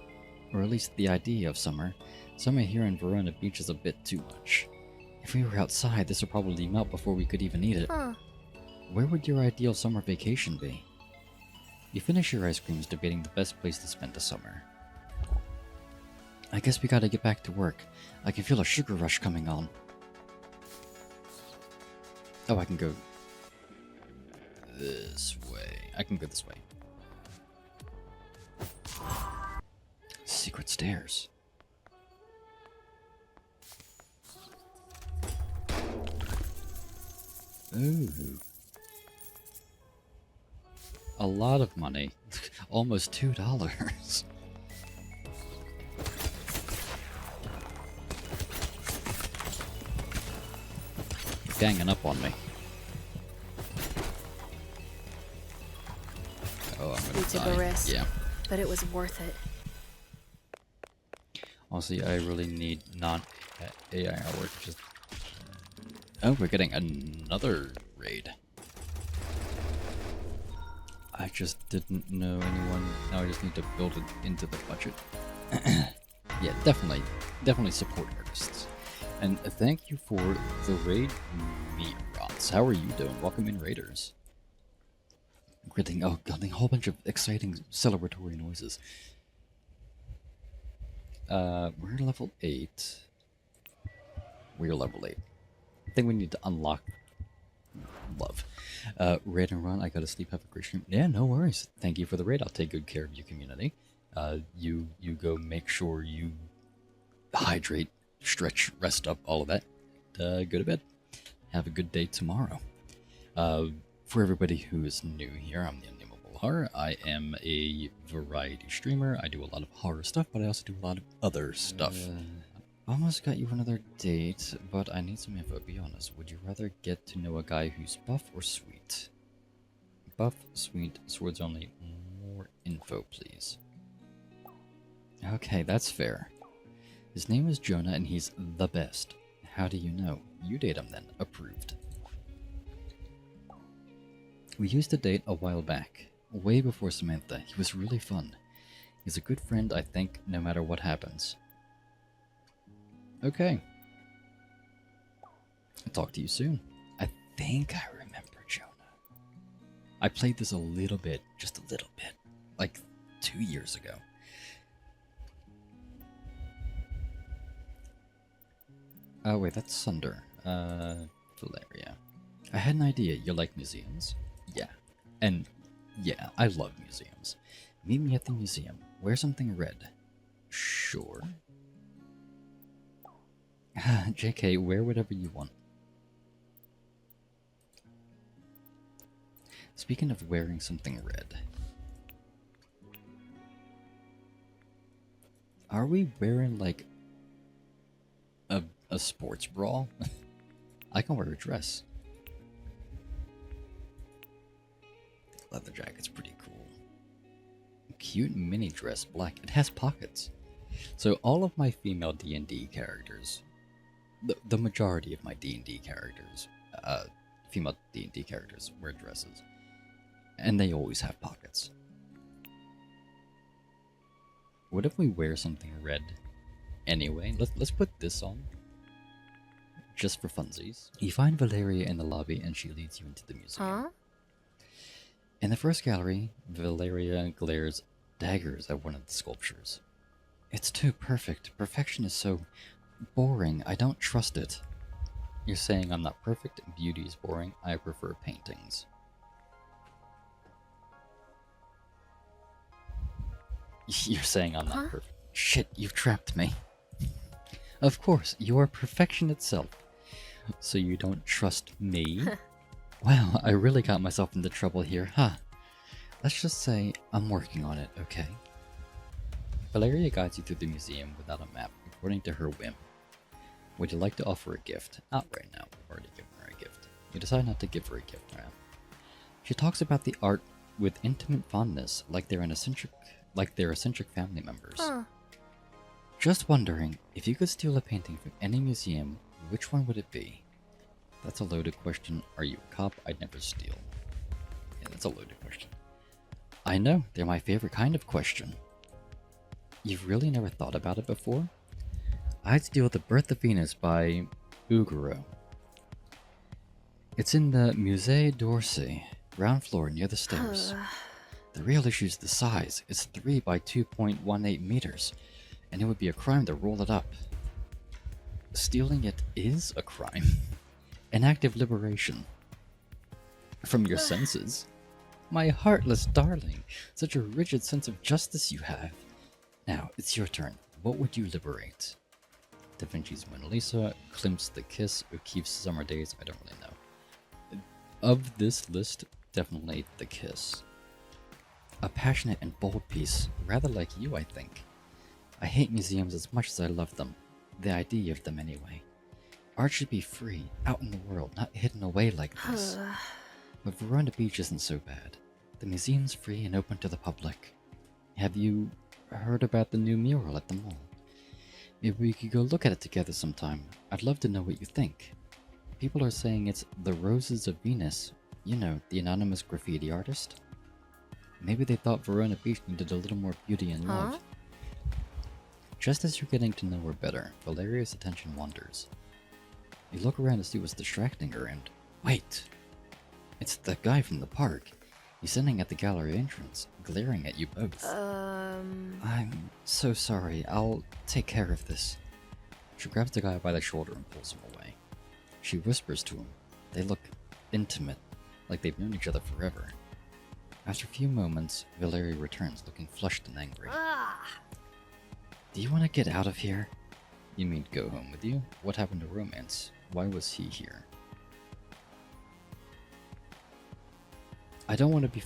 or at least the idea of summer. Summer here in Verona Beach is a bit too much. If we were outside, this would probably melt before we could even eat it. Huh. Where would your ideal summer vacation be? You finish your ice creams debating the best place to spend the summer. I guess we gotta get back to work. I can feel a sugar rush coming on. Oh, I can go this way. I can go this way. Secret stairs. Ooh. A lot of money. Almost $2. Ganging up on me. Oh, I'm gonna We took die. a risk. Yeah. But it was worth it. Honestly, I really need non-AI artwork. Just... Oh, we're getting another raid. I just didn't know anyone. Now I just need to build it into the budget. Yeah, definitely support artists. And thank you for the raid, Meatrots. How are you doing? Welcome in, raiders. Getting a whole bunch of exciting celebratory noises. We're level 8. We're level 8. I think we need to unlock love. Raid and run. I gotta sleep. Have a great stream. Yeah, no worries. Thank you for the raid. I'll take good care of you, community. You go make sure you hydrate, stretch, rest up, all of that. Go to bed. Have a good day tomorrow. For everybody who is new here, I'm the Unnameable Horror. I am a variety streamer. I do a lot of horror stuff, but I also do a lot of other stuff. Almost got you another date, but I need some info. Be honest, would you rather get to know a guy who's buff or sweet? Buff, sweet, swords only. More info, please. Okay, that's fair. His name is Jonah, and he's the best. How do you know? You date him then. Approved. We used to date a while back, way before Samantha. He was really fun. He's a good friend, I think, no matter what happens. Okay. I'll talk to you soon. I think I remember Jonah. I played this a little bit, just a little bit, like 2 years ago. Oh wait, that's Sunder. Valeria. I had an idea. You like museums? Yeah. And yeah, I love museums. Meet me at the museum. Wear something red. Sure. JK, wear whatever you want. Speaking of wearing something red, are we wearing like a sports bra? I can wear a dress. Leather jacket's pretty cool. Cute mini dress, black. It has pockets. So all of my female D&D characters, the majority of my D&D characters, female D&D characters wear dresses. And they always have pockets. What if we wear something red anyway? Let's put this on. Just for funsies. You find Valeria in the lobby and she leads you into the museum. Huh? In the first gallery, Valeria glares daggers at one of the sculptures. It's too perfect. Perfection is so boring. I don't trust it. You're saying I'm not perfect? Beauty is boring. I prefer paintings. You're saying I'm not perfect. Shit, you've trapped me. Of course, you are perfection itself. So you don't trust me? Wow, I really got myself into trouble here, huh? Let's just say I'm working on it, okay? Valeria guides you through the museum without a map, according to her whim. Would you like to offer a gift? Not right now, we've already given her a gift. You decide not to give her a gift now. She talks about the art with intimate fondness, like they're eccentric family members. Just wondering, if you could steal a painting from any museum, which one would it be? That's a loaded question. Are you a cop? I'd never steal. Yeah, that's a loaded question. I know, they're my favorite kind of question. You've really never thought about it before? I'd steal The Birth of Venus by Ugaro. It's in the Musée d'Orsay, ground floor near the stairs. The real issue's the size. It's 3 by 2.18 meters, and it would be a crime to roll it up. Stealing it is a crime. An act of liberation. From your senses. My heartless darling, such a rigid sense of justice you have. Now, it's your turn. What would you liberate? Da Vinci's Mona Lisa, Klimt's The Kiss, O'Keeffe's Summer Days, I don't really know. Of this list, definitely The Kiss. A passionate and bold piece, rather like you, I think. I hate museums as much as I love them. The idea of them, anyway. Art should be free, out in the world, not hidden away like this. But Verona Beach isn't so bad. The museum's free and open to the public. Have you heard about the new mural at the mall? Maybe we could go look at it together sometime. I'd love to know what you think. People are saying it's the Roses of Venus. You know, the anonymous graffiti artist. Maybe they thought Verona Beach needed a little more beauty and love. Just as you're getting to know her better, Valeria's attention wanders. You look around to see what's distracting her and... Wait! It's that guy from the park. He's standing at the gallery entrance, glaring at you both. I'm so sorry. I'll take care of this. She grabs the guy by the shoulder and pulls him away. She whispers to him. They look intimate, like they've known each other forever. After a few moments, Valeria returns, looking flushed and angry. Do you want to get out of here? You mean go home with you? What happened to romance? Why was he here? I don't want to be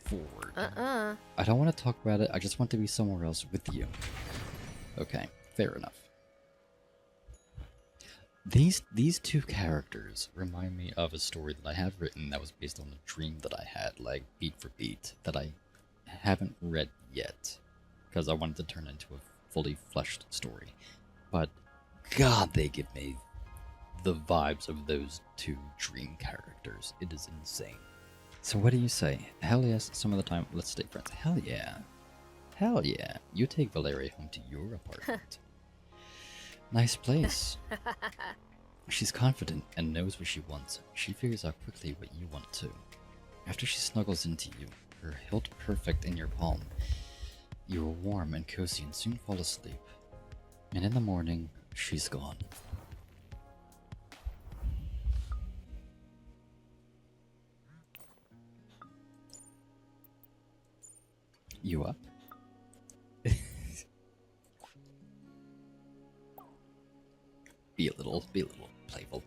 forward. I don't want to talk about it. I just want to be somewhere else with you. Okay, fair enough. These two characters remind me of a story that I have written that was based on a dream that I had, like beat for beat, that I haven't read yet because I wanted to turn it into a fully fleshed story. But God, they give me the vibes of those two dream characters. It is insane. So what do you say? Hell yes, some of the time, let's stay friends. Hell yeah. Hell yeah. You take Valeria home to your apartment. Nice place. She's confident and knows what she wants. She figures out quickly what you want too. After she snuggles into you, her hilt perfect in your palm, you are warm and cozy and soon fall asleep. And in the morning, she's gone. You up? Be a little playful.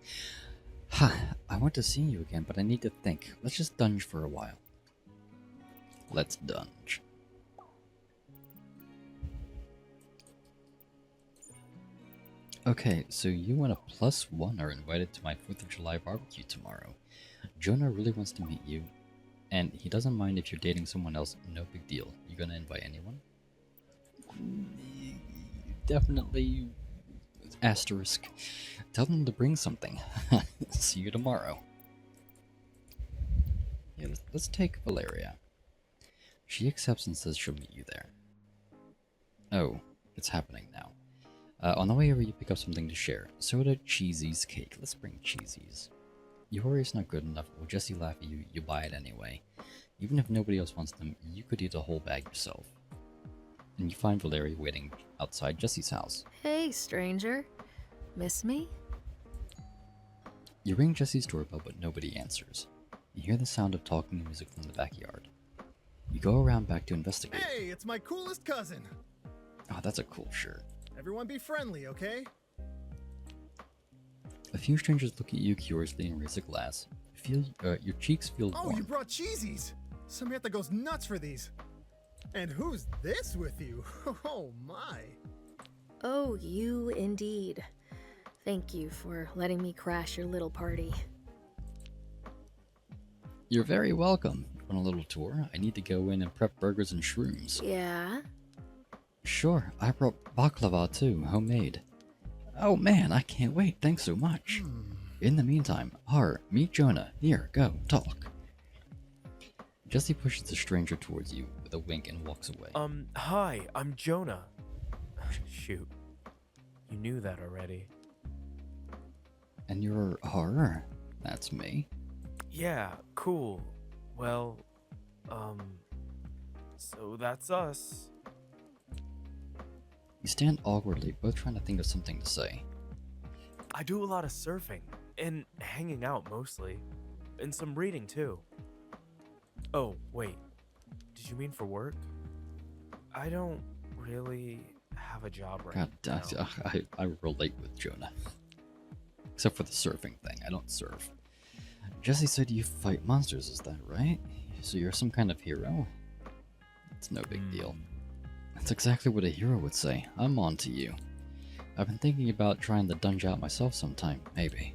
Ha! I want to see you again, but I need to think. Let's just dunge for a while. Let's dunge. Okay, so you and a +1 are invited to my 4th of July barbecue tomorrow. Jonah really wants to meet you, and he doesn't mind if you're dating someone else. No big deal. You gonna invite anyone? Definitely. Asterisk. Tell them to bring something. See you tomorrow. Yeah, let's take Valeria. She accepts and says she'll meet you there. Oh, it's happening now. On the way over, you pick up something to share. Soda, cheesies, cake. Let's bring cheesies. You worry it's not good enough. Will Jesse laugh at you? You buy it anyway. Even if nobody else wants them, you could eat a whole bag yourself. And you find Valeria waiting outside Jesse's house. Hey, stranger. Miss me? You ring Jesse's doorbell, but nobody answers. You hear the sound of talking music from the backyard. You go around back to investigate. Hey, it's my coolest cousin. Oh, that's a cool shirt. Everyone be friendly, okay? A few strangers look at you curiously and raise a glass. Your cheeks feel warm. Oh, you brought cheesies! Samantha goes nuts for these. And who's this with you? Oh my. Oh, you indeed. Thank you for letting me crash your little party. You're very welcome. Want a little tour? I need to go in and prep burgers and shrooms. Yeah? Sure, I brought baklava too, homemade. Oh man, I can't wait. Thanks so much. In the meantime, meet Jonah. Here, go, talk. Jesse pushes the stranger towards you with a wink and walks away. Hi, I'm Jonah. Shoot. You knew that already. And you're Horror? That's me. Yeah, cool. Well, so that's us. You stand awkwardly, both trying to think of something to say. I do a lot of surfing, and hanging out mostly. And some reading too. Oh, wait. Did you mean for work? I don't really have a job right now. God, I relate with Jonah. Except for the surfing thing, I don't surf. Jesse said you fight monsters, is that right? So you're some kind of hero? It's no big deal. That's exactly what a hero would say. I'm on to you. I've been thinking about trying to dunge out myself sometime, maybe.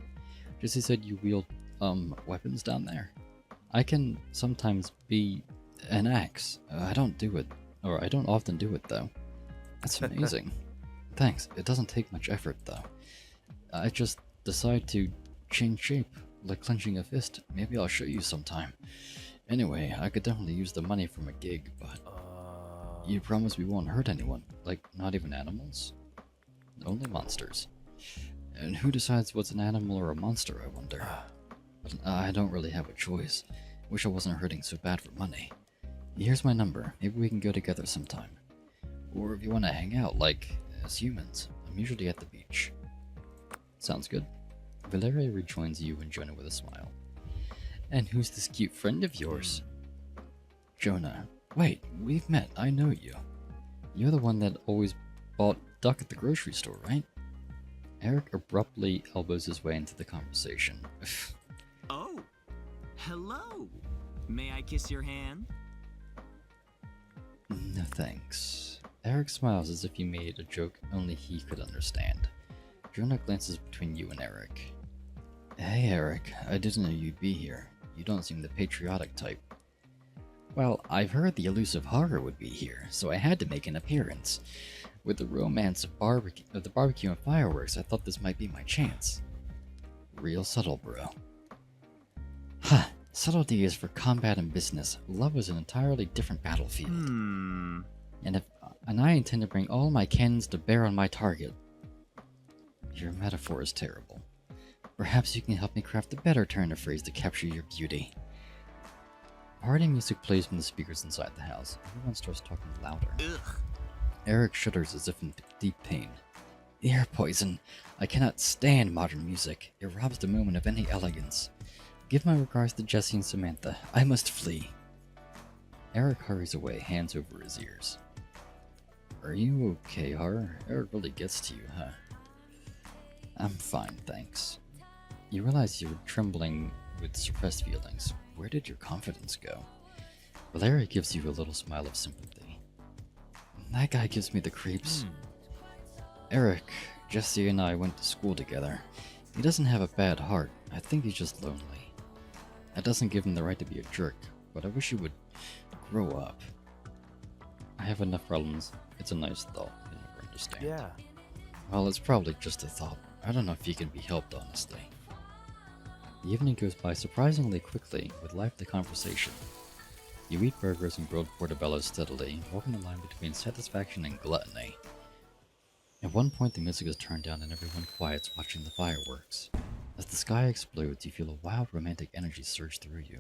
Jesse said you wield, weapons down there. I can sometimes be an axe. I don't do it, or I don't often do it though. That's amazing. Thanks, it doesn't take much effort though. I just decide to change shape, like clenching a fist. Maybe I'll show you sometime. Anyway, I could definitely use the money from a gig, but... You promise we won't hurt anyone? Like, not even animals? Only monsters. And who decides what's an animal or a monster, I wonder? I don't really have a choice. Wish I wasn't hurting so bad for money. Here's my number. Maybe we can go together sometime. Or if you want to hang out, like, as humans. I'm usually at the beach. Sounds good. Valeria rejoins you and Jonah with a smile. And who's this cute friend of yours? Jonah. Wait, we've met. I know you. You're the one that always bought duck at the grocery store, right? Eric abruptly elbows his way into the conversation. Oh, hello. May I kiss your hand? No thanks. Eric smiles as if he made a joke only he could understand. Jonah glances between you and Eric. Hey Eric, I didn't know you'd be here. You don't seem the patriotic type. Well, I've heard the elusive horror would be here, so I had to make an appearance. With the romance of the barbecue and fireworks, I thought this might be my chance. Real subtle, bro. Ha! Subtlety is for combat and business. Love is an entirely different battlefield. And I intend to bring all my cannons to bear on my target. Your metaphor is terrible. Perhaps you can help me craft a better turn of phrase to capture your beauty. Party music plays from the speakers inside the house. Everyone starts talking louder. Ugh. Eric shudders as if in deep pain. Ear poison. I cannot stand modern music. It robs the moment of any elegance. Give my regards to Jesse and Samantha. I must flee. Eric hurries away, hands over his ears. Are you okay, Har? Eric really gets to you, huh? I'm fine, thanks. You realize you're trembling with suppressed feelings. Where did your confidence go? Valeria gives you a little smile of sympathy. That guy gives me the creeps. Eric, Jesse and I went to school together. He doesn't have a bad heart. I think he's just lonely. That doesn't give him the right to be a jerk, but I wish he would grow up. I have enough problems. It's a nice thought. You never understand. Yeah. Well, it's probably just a thought. I don't know if he can be helped, honestly. The evening goes by surprisingly quickly, with lively conversation. You eat burgers and grilled portobello steadily, walking the line between satisfaction and gluttony. At one point, the music is turned down and everyone quiets, watching the fireworks. As the sky explodes, you feel a wild romantic energy surge through you.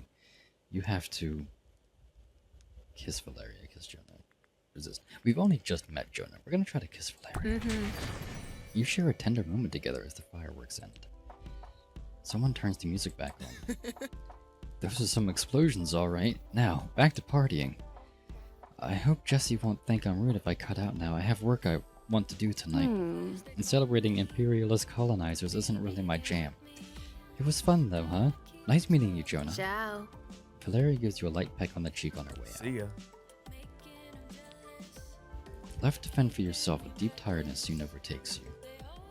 You have to kiss Valeria, kiss Jonah. Resist. We've only just met Jonah. We're gonna try to kiss Valeria. You share a tender moment together as the fireworks end. Someone turns the music back on. Those are some explosions, alright. Now, back to partying. I hope Jesse won't think I'm rude if I cut out now. I have work I want to do tonight. And celebrating imperialist colonizers isn't really my jam. It was fun though, huh? Nice meeting you, Jonah. Ciao. Valeria gives you a light peck on the cheek on her way out. See ya. Left to fend for yourself, a deep tiredness soon overtakes you.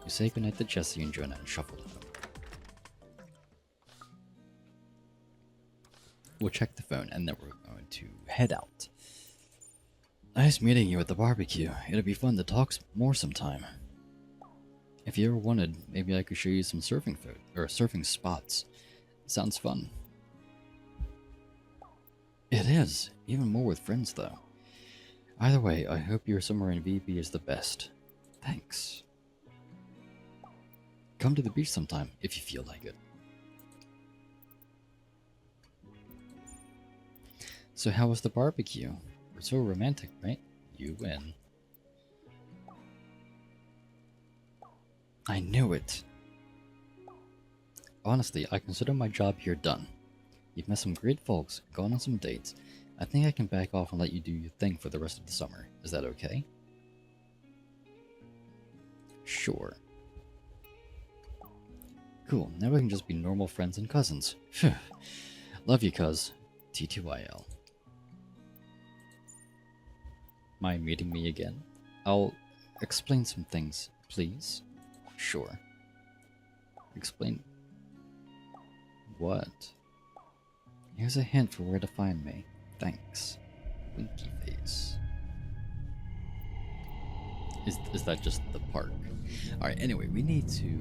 You say goodnight to Jesse and Jonah and shuffle home. We'll check the phone and then we're going to head out. Nice meeting you at the barbecue. It'll be fun to talk more sometime. If you ever wanted, maybe I could show you some surfing food or surfing spots. Sounds fun. It is, even more with friends though. Either way, I hope your summer in VB is the best. Thanks. Come to the beach sometime if you feel like it. So how was the barbecue? We're so romantic, right? You win. I knew it. Honestly, I consider my job here done. You've met some great folks, gone on some dates. I think I can back off and let you do your thing for the rest of the summer. Is that okay? Sure. Cool, now we can just be normal friends and cousins. Phew. Love you, cuz. TTYL. Mind meeting me again? I'll explain some things, please. Sure. Explain... what? Here's a hint for where to find me. Thanks. Winky face. Is that just the park? Alright, anyway, we need to